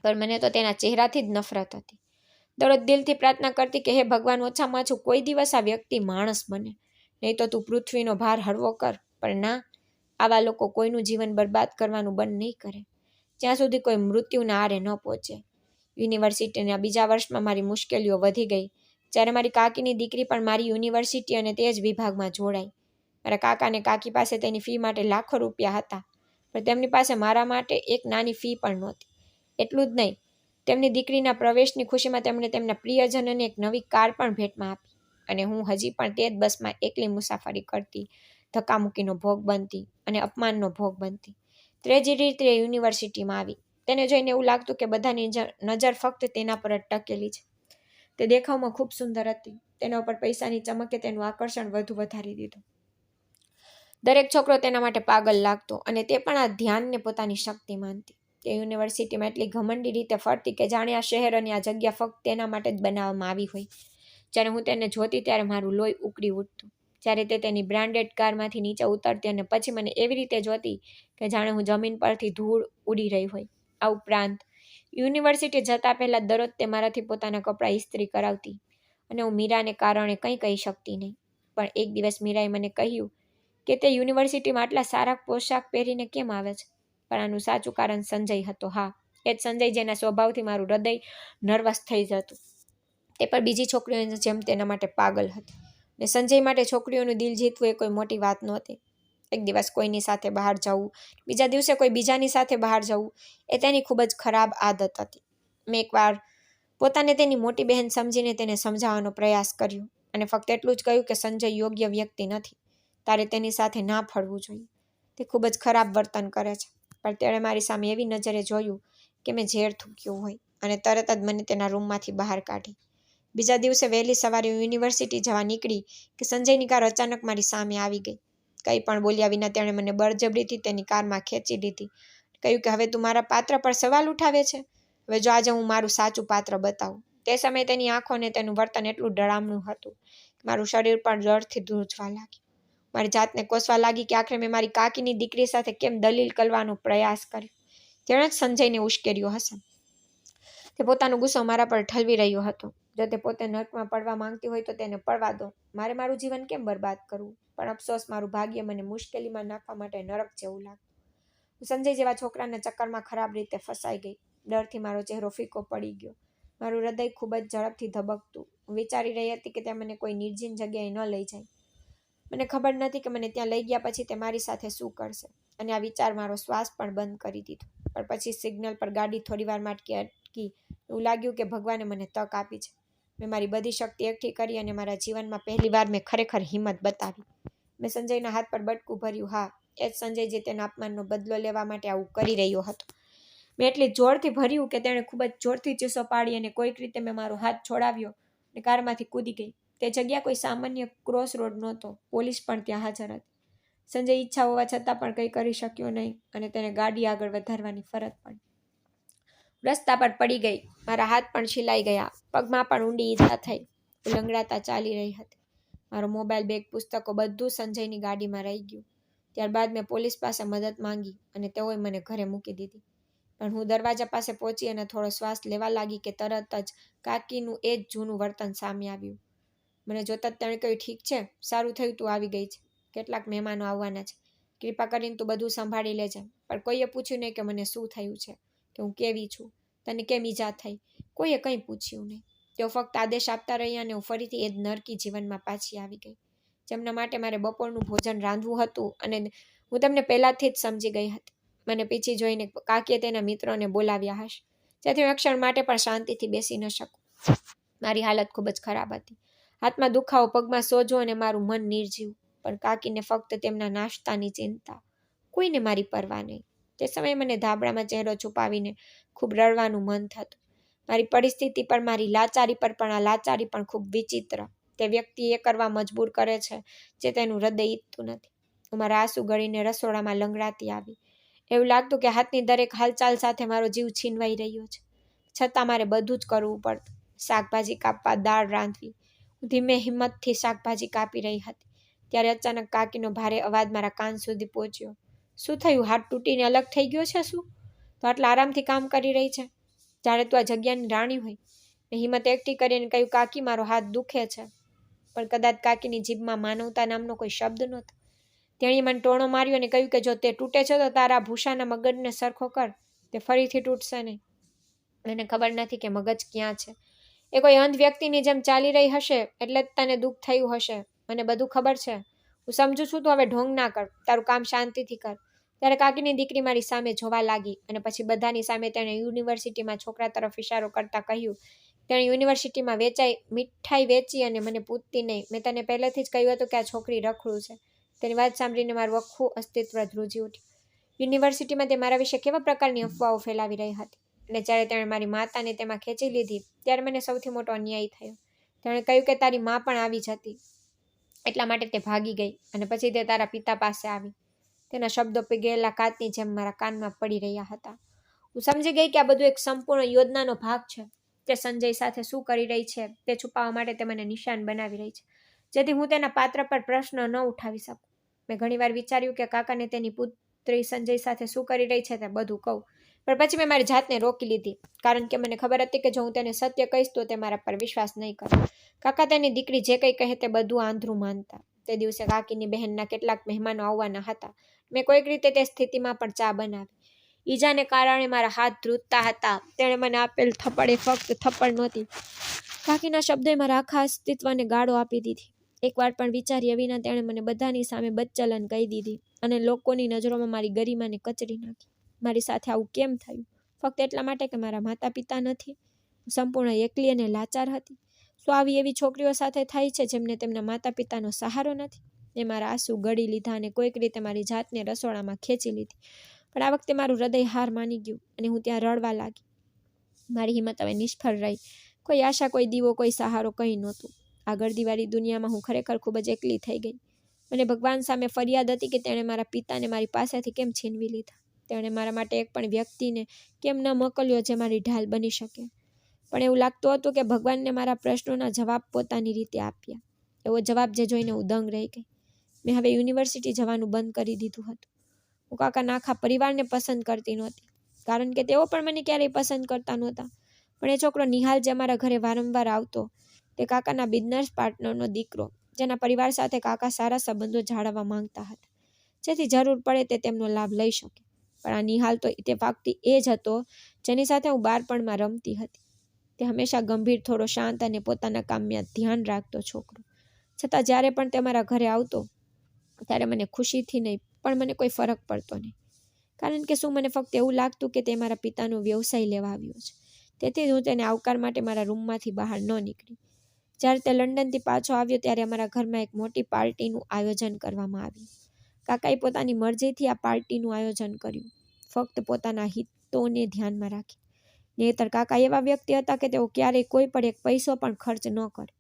[SPEAKER 1] પણ મને તો તેના ચહેરાથી જ નફરત હતી. દરરોજ દિલથી પ્રાર્થના કરતી કે હે ભગવાન, ઓછામાં ઓછું કોઈ દિવસ આ વ્યક્તિ માણસ બને, નહીં તો તું પૃથ્વીનો ભાર હળવો કર. પણ ના, આવા લોકો કોઈનું જીવન બરબાદ કરવાનું બંધ નહીં કરે જ્યાં સુધી કોઈ મૃત્યુના આરે ન પહોંચે. યુનિવર્સિટીના બીજા વર્ષમાં મારી મુશ્કેલીઓ વધી ગઈ, જ્યારે મારી કાકીની દીકરી પણ મારી યુનિવર્સિટી અને તે જ વિભાગમાં જોડાઈ. મારા કાકા અને કાકી પાસે તેની ફી માટે લાખો રૂપિયા હતા, પણ તેમની પાસે મારા માટે એક નાની ફી પણ નહોતી. એટલું જ નહીં, તેમની દીકરીના પ્રવેશની ખુશીમાં તેમણે તેમના પ્રિયજનને એક નવી કાર પણ ભેટમાં આપી. અને હું હજી પણ તે જ બસમાં એકલી મુસાફરી કરતી, ધક્કામુક્કીનો ભોગ બનતી અને અપમાનનો ભોગ બનતી. ત્રીજી રીતે યુનિવર્સિટીમાં આવી. તેને જોઈને એવું લાગતું કે બધાની નજર ફક્ત તેના પર જ ટકેલી છે. તે દેખાવમાં ખૂબ સુંદર હતી. તેના ઉપર પૈસાની ચમકે તેનું આકર્ષણ વધુ વધારી દીધું. દરેક છોકરો તેના માટે પાગલ લાગતો અને તે પણ આ ધ્યાનને પોતાની શક્તિ માનતી. તે યુનિવર્સિટીમાં એટલી ઘમંડી રીતે ફરતી કે જાણે આ શહેર અને આ જગ્યા ફક્ત તેના માટે જ બનાવવામાં આવી હોય. જ્યારે હું તેને જોતી ત્યારે મારું લોહી ઉકળી ઉઠતું. જ્યારે તે તેની બ્રાન્ડેડ કારમાંથી નીચે ઉતરતી અને પછી મને એવી રીતે જોતી કે જાણે હું જમીન પરથી ધૂળ ઉડી રહી હોય. આ ઉપરાંત યુનિવર્સિટી જતાં પહેલાં દરરોજ તે મારાથી પોતાના કપડાં ઇસ્ત્રી કરાવતી અને હું મીરાને કારણે કંઈ કહી શકતી નહીં. પણ એક દિવસ મીરાએ મને કહ્યું કે તે યુનિવર્સિટીમાં આટલા સારા પોશાક પહેરીને કેમ આવે છે. પણ આનું સાચું કારણ સંજય હતો. હા, એ જ સંજય જેના સ્વભાવથી મારું હૃદય નર્વસ થઈ જતું. તે પણ બીજી છોકરીઓની જેમ તેના માટે પાગલ હતી. ને સંજય માટે છોકરીઓનું દિલ જીતવું એ કોઈ મોટી વાત નહોતી. એક દિવસ કોઈની સાથે બહાર જવું, બીજા દિવસે કોઈ બીજાની સાથે બહાર જવું એ તેની ખૂબ જ ખરાબ આદત હતી. મેં એકવાર પોતાને તેની મોટી બહેન સમજીને તેને સમજાવવાનો પ્રયાસ કર્યો અને ફક્ત એટલું જ કહ્યું કે સંજય યોગ્ય વ્યક્તિ નથી, તારે તેની સાથે ના ફરવું જોઈએ, તે ખૂબ જ ખરાબ વર્તન કરે છે. પણ તેણે મારી સામે એવી નજરે જોયું કે મેં ઝેર થૂક્યું હોય અને તરત જ મને તેના રૂમમાંથી બહાર કાઢી. બીજા દિવસે વહેલી સવારે યુનિવર્સિટી જવા નીકળી કે સંજયની કાર અચાનક મારી સામે આવી ગઈ. કંઈ પણ બોલ્યા વિના તેણે મને બળજબરીથી તેની કારમાં ખેંચી લીધી. કહ્યું કે હવે તું મારા પાત્ર પર સવાલ ઉઠાવે છે, હવે જો આજે હું મારું સાચું પાત્ર બતાવું. તે સમયે તેની આંખો અને તેનું વર્તન એટલું ડરામણું હતું કે મારું શરીર પણ ડરથી ધ્રુજવા લાગ્યું. મારી જાતને કોસવા લાગી કે આખરે મેં મારી કાકીની દીકરી સાથે કેમ દલીલ કરવાનો પ્રયાસ કર્યો. તેણે જ સંજયને ઉશ્કેર્યો હશે. તે પોતાનો ગુસ્સો મારા પર ઠલવી રહ્યો હતો. જો તે પોતે નર્કમાં પડવા માંગતી હોય તો તેને પડવા દો, મારે મારું જીવન કેમ બરબાદ કરવું? પણ અફસોસ, મારું ભાગ્ય મને મુશ્કેલીમાં નાખવા માટે નરક જેવું લાગ્યું. હું સંજય જેવા છોકરાના ચક્કરમાં ખરાબ રીતે ફસાઈ ગઈ. ડરથી મારો ચહેરો ફીકો પડી ગયો. મારું હૃદય ખૂબ જ ઝડપથી ધબકતું. હું વિચારી રહી હતી કે તે મને કોઈ નિર્જીન જગ્યાએ ન લઈ જાય. મને ખબર નથી કે મને ત્યાં લઈ ગયા પછી તે મારી સાથે શું કરશે, અને આ વિચાર મારો શ્વાસ પણ બંધ કરી દીધો. પણ પછી સિગ્નલ પર ગાડી થોડીવાર માટે અટકી. એવું લાગ્યું કે ભગવાને મને તક આપી છે. મેં મારી બધી શક્તિ એકઠી કરી અને મારા જીવનમાં પહેલીવાર મેં ખરેખર હિંમત બતાવી. મેં સંજયના હાથ પર બટકું ભર્યું. હા, એ જ સંજય જે તેના અપમાનનો બદલો લેવા માટે આવું કરી રહ્યો હતો. મેં એટલી જોરથી ભર્યું કે તેણે ખૂબ જ જોરથી ચીસો પાડી અને કોઈક રીતે મેં મારો હાથ છોડાવ્યો અને કારમાંથી કૂદી ગઈ. તે જગ્યા કોઈ સામાન્ય ક્રોસ રોડ નહોતો. પોલીસ પણ ત્યાં હાજર હતી. સંજય ઈચ્છા હોવા છતાં પણ કંઈ કરી શક્યો નહીં અને તેને ગાડી આગળ વધારવાની ફરજ પડી. રસ્તા પર પડી ગઈ. મારા હાથ પણ છીલાઈ ગયા. પગમાં પણ ઊંડી ઈજા થઈ. હું લંગડાતા ચાલી રહી હતી. મારો મોબાઈલ, બેગ, પુસ્તકો બધું સંજયની ગાડીમાં રહી ગયું. ત્યારબાદ મેં પોલીસ પાસે મદદ માંગી અને તેઓએ મને ઘરે મૂકી દીધી. પણ હું દરવાજા પાસે પહોંચી અને થોડો શ્વાસ લેવા લાગી કે તરત જ કાકીનું એ જ જૂનું વર્તન સામે આવ્યું. મને જોતાં જ તેણે કહ્યું, ઠીક છે, સારું થયું તું આવી ગઈ છે. કેટલાક મહેમાનો આવવાના છે. કૃપા કરીને તું બધું સંભાળી લેજે. પણ કોઈએ પૂછ્યું નહીં કે મને શું થયું છે, કે હું કેવી છું, તને કેમ ઈજા થઈ. કોઈએ કંઈ પૂછ્યું નહીં. તેઓ ફક્ત આદેશ આપતા રહ્યા અને હું ફરીથી એ જ નરકી જીવનમાં પાછી આવી ગઈ, જેમના માટે મારે બપોરનું ભોજન રાંધવું હતું અને હું તેમને પહેલાથી જ સમજી ગઈ હતી. મને પીછી જોઈને કાકીએ તેના મિત્રોને બોલાવ્યા હશે, જેથી હું ક્ષણ માટે પણ શાંતિથી બેસી ન શકું. મારી હાલત ખૂબ જ ખરાબ હતી. હાથમાં દુખાવો, પગમાં સોજો અને મારું મન નિર્જીવ. પણ કાકીને ફક્ત તેમના નાસ્તાની ચિંતા, કોઈને મારી પરવા નહીં. તે સમયે મને ધાબળામાં ચહેરો છુપાવીને ખૂબ રડવાનું મન થતું. મારી પરિસ્થિતિ પર, મારી લાચારી પર, પણ આ લાચારી પણ ખૂબ વિચિત્ર. તે વ્યક્તિ એ કરવા મજબૂર કરે છે જે તેનું હૃદય ઈચ્છતું નથી. હું મારા આંસુ ગળીને રસોડામાં લંગડાતી આવી. એવું લાગતું કે હાથની દરેક હાલચાલ સાથે મારો જીવ છીનવાઈ રહ્યો છે. છતાં મારે બધું જ કરવું પડતું. શાકભાજી કાપવા, દાળ રાંધવી. હું ધીમે હિંમતથી શાકભાજી કાપી રહી હતી. ત્યારે અચાનક કાકીનો ભારે અવાજ મારા કાન સુધી પહોંચ્યો. શું થયું? હાથ તૂટીને અલગ થઈ ગયો છે શું? તો આટલા આરામથી કામ કરી રહી છે, જાણે તું આ જગ્યાની રાણી હોય. મેં હિંમત એકઠી કરીને કહ્યું, કાકી, મારો હાથ દુખે છે. પણ કદાચ કાકીની જીભમાં માનવતા નામનો કોઈ શબ્દ નહોતો. તેણે મને ટોણો માર્યો અને કહ્યું કે જો તે તૂટે છે તો તારા ભૂસાના મગજને સરખો કર, તે ફરીથી તૂટશે નહીં. મને ખબર નથી કે મગજ ક્યાં છે. એ કોઈ અંધ વ્યક્તિની જેમ ચાલી રહી હશે એટલે જ તને દુઃખ થયું હશે. મને બધું ખબર છે. હું સમજુ છું. તું હવે ઢોંગ ના કર, તારું કામ શાંતિથી કર. ત્યારે કાકીની દીકરી મારી સામે જોવા લાગી અને પછી બધાની સામે તેણે યુનિવર્સિટીમાં છોકરા તરફ ઇશારો કરતા કહ્યું, તેણે યુનિવર્સિટીમાં મીઠાઈ વેચી અને મને પૂછતી નહીં. મેં તને પહેલેથી જ કહ્યું હતું કે આ છોકરી રખડું છે. તેની વાત સાંભળીને મારું આખું અસ્તિત્વ ધ્રુજી ઉઠ્યું. યુનિવર્સિટીમાં તે મારા વિશે કેવા પ્રકારની અફવાઓ ફેલાવી રહી હતી, અને જ્યારે તેણે મારી માતાને તેમાં ખેંચી લીધી ત્યારે મને સૌથી મોટો અન્યાય થયો. તેણે કહ્યું કે તારી મા પણ આવી જ હતી, એટલા માટે તે ભાગી ગઈ અને પછી તે તારા પિતા પાસે આવી. તેના શબ્દો પીગળેલા કાચની જેમ મારા કાનમાં પડી રહ્યા હતા. હું સમજી ગઈ કે આ બધું એક સંપૂર્ણ યોજનાનો ભાગ છે. તે સંજય સાથે શું કરી રહી છે તે છુપાવવા માટે તે મને નિશાન બનાવી રહી છે, જેથી હું તેના પાત્ર પર પ્રશ્ન ન ઉઠાવી શકું. મેં ઘણીવાર વિચાર્યું કે કાકાને તેની પુત્રી સંજય સાથે શું કરી રહી છે તે બધું કહું, પણ પછી મેં મારી જાતને રોકી લીધી, કારણ કે મને ખબર હતી કે જો હું તેને સત્ય કહીશ તો તે મારા પર વિશ્વાસ નહીં કરે. કાકા તેની દીકરી જે કંઈ કહે તે બધું આંધળું માનતા. તે દિવસે કાકીની બહેનના કેટલાક મહેમાનો આવવાના હતા. મેં કોઈક રીતે તે સ્થિતિમાં પણ ચા બનાવી. ઈજાને કારણે મારા હાથ ધ્રુજતા હતા. તેણે મને આપેલ થપ્પડ એ ફક્ત થપ્પડ નહોતી. કાકીના શબ્દોએ મારા આખા અસ્તિત્વને ગાળો આપી દીધી.
[SPEAKER 2] એકવાર પણ વિચાર્યા વિના તેણે મને બધાની સામે બદચલન કહી દીધી અને લોકોની નજરોમાં મારી ગરિમાને કચડી નાખી. મારી સાથે આવું કેમ થયું? ફક્ત એટલા માટે કે મારા માતા પિતા નથી? હું સંપૂર્ણ એકલી અને લાચાર હતી. શું આવી એવી છોકરીઓ સાથે થાય છે જેમને તેમના માતા પિતાનો સહારો નથી? મેં મારા આંસુ ગળી લીધા અને કોઈક રીતે મારી જાતને રસોડામાં ખેંચી લીધી. પણ આ વખતે મારું હૃદય હાર માની ગયું અને હું ત્યાં રડવા લાગી. મારી હિંમત હવે નિષ્ફળ રહી. કોઈ આશા, કોઈ દીવો, કોઈ સહારો કંઈ નહોતું. આ ગર્દીવાળી દુનિયામાં હું ખરેખર ખૂબ જ એકલી થઈ ગઈ. મને ભગવાન સામે ફરિયાદ હતી કે તેણે મારા પિતાને મારી પાસેથી કેમ છીનવી લીધા. તેણે મારા માટે એક પણ વ્યક્તિને કેમ ન મોકલ્યો જે મારી ઢાલ બની શકે. પણ એવું લાગતું હતું કે ભગવાનને મારા પ્રશ્નોના જવાબ પોતાની રીતે આપ્યા. એવો જવાબ જે જોઈને હું દંગ રહી ગઈ. મેં હવે યુનિવર્સિટી જવાનું બંધ કરી દીધું હતું. હું કાકાના આખા પરિવારને પસંદ કરતી નહોતી, કારણ કે તેઓ પણ મને ક્યારેય પસંદ કરતા નહોતા. પણ એ છોકરો નિહાલ જે મારા ઘરે વારંવાર આવતો, તે કાકાના બિઝનેસ પાર્ટનરનો દીકરો, જેના પરિવાર સાથે કાકા સારા સંબંધો જાળવવા માંગતા હતા, જેથી જરૂર પડે તે તેમનો લાભ લઈ શકે. પણ આ નિહાલ તો ઇત્તેફાકથી એ જ હતો જેની સાથે હું બાળપણમાં રમતી હતી. તે હંમેશા ગંભીર, થોડો શાંત અને પોતાના કામમાં ધ્યાન રાખતો છોકરો. છતાં જ્યારે પણ તે મારા ઘરે આવતો ત્યારે મને ખુશીથી નહીં, પણ મને કોઈ ફરક પડતો નહીં. કારણ કે શું મને ફક્ત એવું લાગતું કે તે મારા પિતાનો વ્યવસાય લેવા આવ્યો છે. તેથી જ હું તેને આવકાર માટે મારા રૂમમાંથી બહાર ન નીકળી. જ્યારે તે લંડનથી પાછો આવ્યો ત્યારે અમારા ઘરમાં એક મોટી પાર્ટીનું આયોજન કરવામાં આવ્યું. કાકાએ પોતાની મરજીથી આ પાર્ટીનું આયોજન કર્યું, ફક્ત પોતાના હિતોને ધ્યાનમાં રાખી. નહીંતર કાકા એવા વ્યક્તિ હતા કે તેઓ ક્યારેય કોઈ પણ એક પૈસો પણ ખર્ચ ન કરે.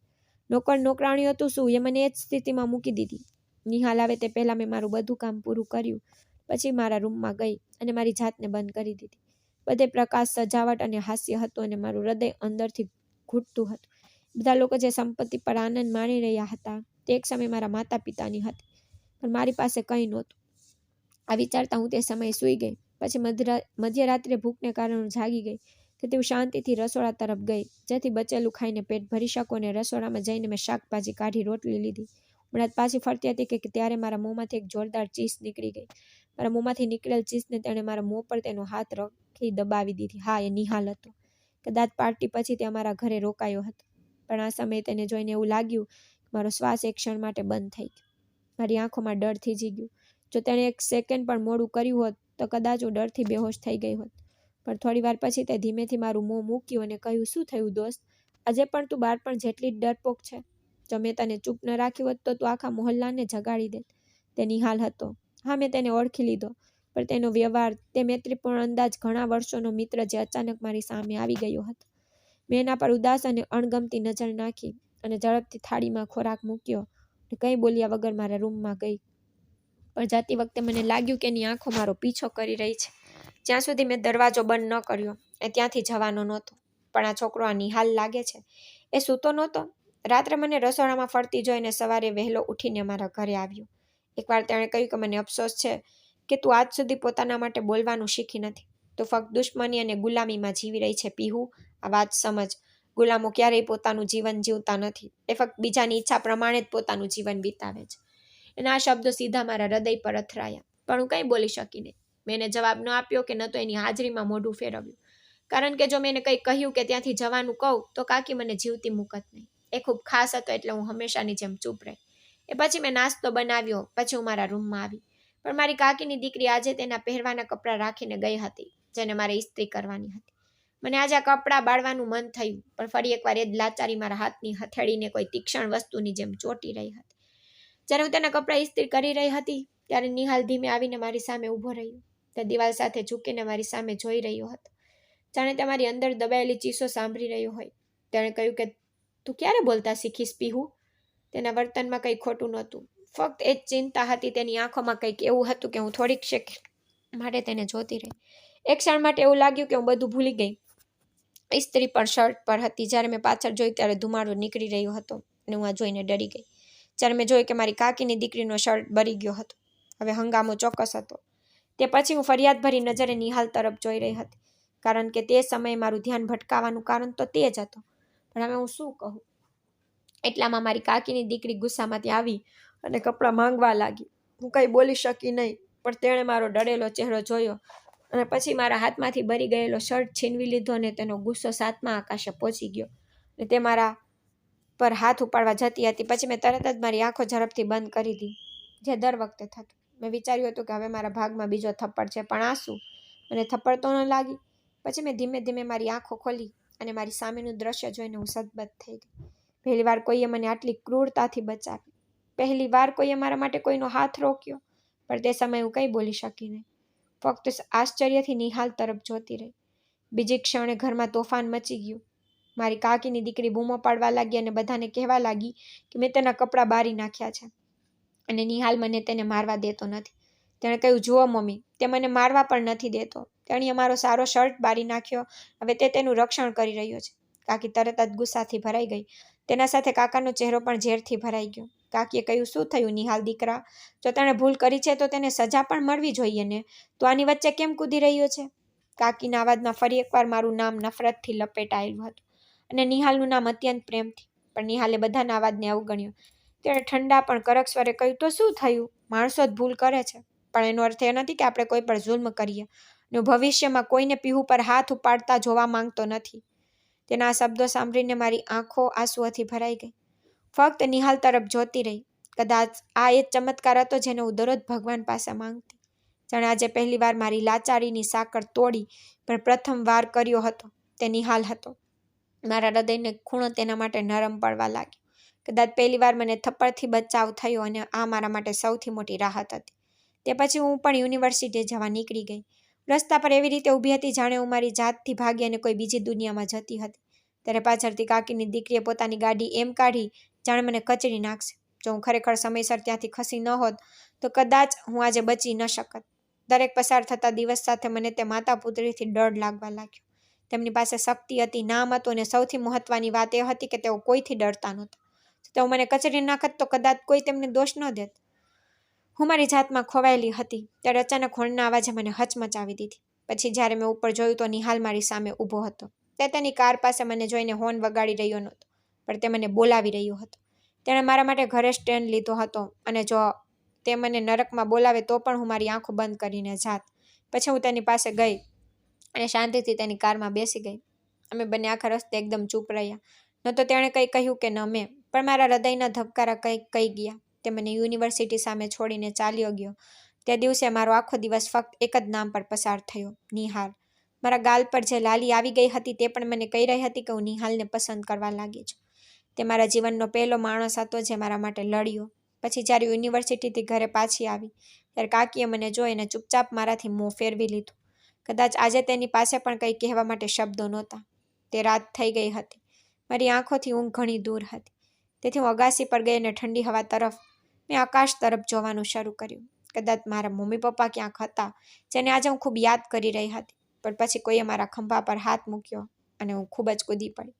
[SPEAKER 2] નોકર નોકરાણીઓ હતું શું, એ મને એ જ સ્થિતિમાં મૂકી દીધી. નિહાલ આવે તે પહેલાં મેં મારું બધું કામ પૂરું કર્યું, પછી મારા રૂમમાં ગઈ અને મારી જાતને બંધ કરી દીધી. બધે પ્રકાશ, સજાવટ અને હાસ્ય હતું અને મારું હૃદય અંદરથી ઘૂંટતું હતું. બધા લોકો જે સંપત્તિ પર આનંદ માણી રહ્યા હતા તે એક સમયે મારા માતા પિતાની હતી, પણ મારી પાસે કંઈ નહોતું. આ વિચારતા હું તે સમયે સૂઈ ગઈ. પછી મધ્યરાત્રે ભૂખને કારણે હું જાગી ગઈ. તેથી હું શાંતિથી રસોડા તરફ ગઈ, જેથી બચેલું ખાઈને પેટ ભરી શકું, અને રસોડામાં જઈને મેં શાકભાજી કાઢી રોટલી લીધી. હમણાં પાછી ફરતી હતી કે ત્યારે મારા મોંમાંથી એક જોરદાર ચીસ નીકળી ગઈ. મારા મોંમાંથી નીકળેલ ચીસને તેણે મારા મોં પર તેનો હાથ રાખી દબાવી દીધી. હા, એ નિહાલ હતો. કદાચ પાર્ટી પછી તે અમારા ઘરે રોકાયો હતો, પણ આ સમયે તેને જોઈને એવું લાગ્યું કે મારો શ્વાસ એક ક્ષણ માટે બંધ થઈ ગયો. મારી આંખોમાં ડર થીજી ગયું. જો તેણે એક સેકન્ડ પણ મોડું કર્યું હોત તો કદાચ હું ડરથી બેહોશ થઈ ગઈ હોત. પણ થોડી વાર પછી તે ધીમેથી મારું મોં મૂક્યું અને કહ્યું, શું થયું દોસ્ત? આજે પણ તું બાળપણ જેટલી જ ડરપોક છે. જો મેં તને ચૂપ ન રાખ્યું હોત તો તું આખા મોહલ્લાને જગાડી દેત. તે નિહાલ હતો. હા, મેં તેને ઓળખી લીધો, પણ તેનો વ્યવહાર, તે મૈત્રીપૂર્ણ અંદાજ, ઘણા વર્ષોનો મિત્ર જે અચાનક મારી સામે આવી ગયો હતો. મેં એના પર ઉદાસ અને અણગમતી નજર નાખી અને ઝડપથી થાળીમાં ખોરાક મૂક્યો અને કંઈ બોલ્યા વગર મારા રૂમમાં ગઈ. પણ જતી વખતે મને લાગ્યું કે એની આંખો મારો પીછો કરી રહી છે. જ્યાં સુધી મેં દરવાજો બંધ ન કર્યો એ ત્યાંથી જવાનો નહોતો. પણ આ છોકરો, આ નિહાલ લાગે છે, એ સૂતો નહોતો. રાત્રે મને રસોડામાં ફરતી જોઈને સવારે વહેલો ઉઠીને મારા ઘરે આવ્યો. એકવાર તેણે કહ્યું કે મને અફસોસ છે કે તું આજ સુધી પોતાના માટે બોલવાનું શીખી નથી. તું ફક્ત દુશ્મની અને ગુલામીમાં જીવી રહી છે. પીહુ, આ વાત સમજ. ગુલામો ક્યારેય પોતાનું જીવન જીવતા નથી. એ ફક્ત બીજાની ઈચ્છા પ્રમાણે જ પોતાનું જીવન વિતાવે છે. એના આ શબ્દો સીધા મારા હૃદય પર અથડાયા, પણ હું કંઈ બોલી શકી નહીં. મેં એને જવાબ ન આપ્યો કે ન તો એની હાજરીમાં મોઢું ફેરવ્યું, કારણ કે જો મેં એને કંઈ કહ્યું કે ત્યાંથી જવાનું કહું તો કાકી મને જીવતી મૂકત નહીં. એ ખૂબ ખાસ હતો એટલે હું હંમેશાની જેમ ચૂપ રહી. એ પછી મેં નાસ્તો બનાવ્યો. પછી હું મારા રૂમમાં આવી. પણ મારી કાકીની દીકરી આજે તેના પહેરવાના કપડાં રાખીને ગઈ હતી, જેને મારે ઇસ્ત્રી કરવાની હતી. મને આજે આ કપડાં બાળવાનું મન થયું, પણ ફરી એકવાર એ જ લાચારી મારા હાથની હથેળીને કોઈ તીક્ષ્ણ વસ્તુની જેમ ચોંટી રહી હતી. જ્યારે હું તેના કપડાં ઇસ્ત્રી કરી રહી હતી ત્યારે નિહાલ ધીમે આવીને મારી સામે ઊભો રહ્યો. તે દિવાલ સાથે ઝૂકીને મારી સામે જોઈ રહ્યો હતો, જાણે તે મારી અંદર દબાયેલી ચીસો સાંભળી રહ્યો હોય. તેણે કહ્યું કે તું ક્યારે બોલતા શીખીશ પીહુ? તેના વર્તનમાં કંઈ ખોટું નહોતું, ફક્ત એ જ ચિંતા હતી. તેની આંખોમાં કંઈક એવું હતું કે હું થોડીક સેકન્ડ માટે તેને જોતી રહી. એક ક્ષણ માટે એવું લાગ્યું કે હું બધું ભૂલી ગઈ. ઇસ્ત્રી પણ શર્ટ પર હતી. જ્યારે મેં પાછળ જોઈ ત્યારે ધુમાડો નીકળી રહ્યો હતો અને હું આ જોઈને ડરી ગઈ. જ્યારે મેં જોયું કે મારી કાકીની દીકરીનો શર્ટ બળી ગયો હતો. હવે હંગામો ચોક્કસ હતો. તે પછી હું ફરિયાદભરી નજરે નિહાલ તરફ જોઈ રહી હતી, કારણ કે તે સમયે મારું ધ્યાન ભટકાવાનું કારણ તો તે જ હતો. પણ હવે હું શું કહું? એટલામાં મારી કાકીની દીકરી ગુસ્સામાંથી આવી અને કપડાં માંગવા લાગી. હું કંઈ બોલી શકી નહીં, પણ તેણે મારો ડરેલો ચહેરો જોયો અને પછી મારા હાથમાંથી બળી ગયેલો શર્ટ છીનવી લીધો અને તેનો ગુસ્સો 7મા આકાશે પહોંચી ગયો અને તે મારા પર હાથ ઉપાડવા જતી હતી. પછી મેં તરત જ મારી આંખો ઝડપથી બંધ કરી દીધી, જે દર વખતે થતું. મેં વિચાર્યું હતું કે હવે મારા ભાગમાં બીજો થપ્પડ છે, પણ આ શું? મને થપ્પડ તો ન લાગી. પછી મેં ધીમે ધીમે મારી આંખો ખોલી અને મારી સામેનું દ્રશ્ય જોઈને હું સદબદ થઈ ગઈ. પહેલી વાર કોઈએ મને આટલી ક્રૂરતાથી બચાવી. પહેલી વાર કોઈએ મારા માટે કોઈનો હાથ રોક્યો. પણ તે સમયે હું કંઈ બોલી શકી નહીં. ફક્ત આશ્ચર્યથી નિહાલ તરફ જોતી રહી. બીજી ક્ષણે ઘરમાં તોફાન મચી ગયું. મારી કાકીની દીકરી બૂમો પાડવા લાગી અને બધાને કહેવા લાગી કે મેં તેના કપડાં બારી નાખ્યા છે અને નિહાલ મને તેને મારવા દેતો નથી. તેણે કહ્યું, જુઓ મમ્મી, તે મને મારવા પણ નથી દેતો. તેણીએ મારો સારો શર્ટ બારી નાખ્યો. હવે તે તેનું રક્ષણ કરી રહ્યો છે. કાકી તરત જ ગુસ્સાથી ભરાઈ ગઈ. તેના સાથે કાકાનો ચહેરો પણ ઝેરથી ભરાઈ ગયો. કાકીએ કહ્યું, શું થયું નિહાલ દીકરા? જો તેણે ભૂલ કરી છે તો તેને સજા પણ મળવી જોઈએ ને. તું આની વચ્ચે કેમ કૂદી રહ્યો છે? કાકીના અવાજમાં ફરી એકવાર મારું નામ નફરતથી લપેટાયેલું હતું અને નિહાલનું નામ અત્યંત પ્રેમથી. પણ નિહાલે બધાના અવાજને અવગણ્યો. તેણે ઠંડા પણ કડક સ્વરે કહ્યું, તો શું થયું? માણસો જ ભૂલ કરે છે, પણ એનો અર્થ એ નથી કે આપણે કોઈ પર જુલ્મ કરીએ અને ભવિષ્યમાં કોઈને પીહુ પર હાથ ઉપાડતા જોવા માંગતો નથી. તેના આ શબ્દો સાંભળીને મારી આંખો આંસુઓથી ભરાઈ ગઈ. ફક્ત નિહાલ તરફ જોતી રહી. કદાચ આ એ ચમત્કાર હતો જેને હું દરરોજ ભગવાન પાસે માંગતી. જાણે આજે પહેલી વાર મારી લાચારીની સાંકળ તોડી પણ પ્રથમ વાર કર્યો હતો તે નિહાલ હતો. મારા હૃદયને ખૂણો તેના માટે નરમ પડવા લાગ્યો. કદાચ પહેલી વાર મને થપ્પડથી બચાવ થયો અને આ મારા માટે સૌથી મોટી રાહત હતી. તે પછી હું પણ યુનિવર્સિટીએ જવા નીકળી ગઈ. રસ્તા પર એવી રીતે ઊભી હતી જાણે હું મારી જાતથી ભાગી અને કોઈ બીજી દુનિયામાં જતી હતી. ત્યારે પાછળથી કાકીની દીકરીએ પોતાની ગાડી એમ કાઢી જાણે મને કચડી નાખશે. જો હું ખરેખર સમયસર ત્યાંથી ખસી ન હોત તો કદાચ હું આજે બચી ન શકત. દરેક પસાર થતા દિવસ સાથે મને તે માતા પુત્રીથી ડર લાગવા લાગ્યો. તેમની પાસે શક્તિ હતી, નામ હતું અને સૌથી મહત્વની વાત એ હતી કે તેઓ કોઈથી ડરતા નહોતા. તેઓ મને કચડી નાખત તો કદાચ કોઈ તેમને દોષ ન દેત. હું મારી જાતમાં ખોવાયેલી હતી. ત્યારે અચાનક હોર્નના અવાજે મને હચમચાવી દીધી. પછી જ્યારે મેં ઉપર જોયું તો નિહાલ મારી સામે ઊભો હતો. તે તેની કાર પાસે મને જોઈને હોર્ન વગાડી રહ્યો નહોતો, પણ તે મને બોલાવી રહ્યો હતો. તેણે મારા માટે ઘરે સ્ટેન્ડ લીધો હતો અને જો તે મને નરકમાં બોલાવે તો પણ હું મારી આંખો બંધ કરીને જાત. પછી હું તેની પાસે ગઈ અને શાંતિથી તેની કારમાં બેસી ગઈ. અમે બંને આખા રસ્તે એકદમ ચૂપ રહ્યા. ન તો તેણે કંઈ કહ્યું કે ન મેં, પણ મારા હૃદયના ધબકારા કંઈક કહી ગયા. તે મને યુનિવર્સિટી સામે છોડીને ચાલ્યો ગયો. તે દિવસે મારો આખો દિવસ ફક્ત એક જ નામ પર પસાર થયો, નિહાલ. મારા ગાલ પર જે લાલી આવી ગઈ હતી તે પણ મને કહી રહી હતી કે હું નિહાલને પસંદ કરવા લાગી છું. તે મારા જીવનનો પહેલો માણસ હતો જે મારા માટે લડ્યો. પછી જ્યારે યુનિવર્સિટીથી ઘરે પાછી આવી ત્યારે કાકીએ મને જોઈને ચૂપચાપ મારાથી મોં ફેરવી લીધું. કદાચ આજે તેની પાસે પણ કંઈ કહેવા માટે શબ્દો નહોતા. તે રાત થઈ ગઈ હતી. મારી આંખોથી ઊંઘ ઘણી દૂર હતી. તેથી હું અગાસી પર ગઈ અને ઠંડી હવા તરફ, મેં આકાશ તરફ જોવાનું શરૂ કર્યું. કદાચ મારા મમ્મી પપ્પા ક્યાંક હતા જેને આજે હું ખૂબ યાદ કરી રહી હતી. પણ પછી કોઈએ મારા ખંભા પર હાથ મૂક્યો અને હું ખૂબ જ કૂદી પડી.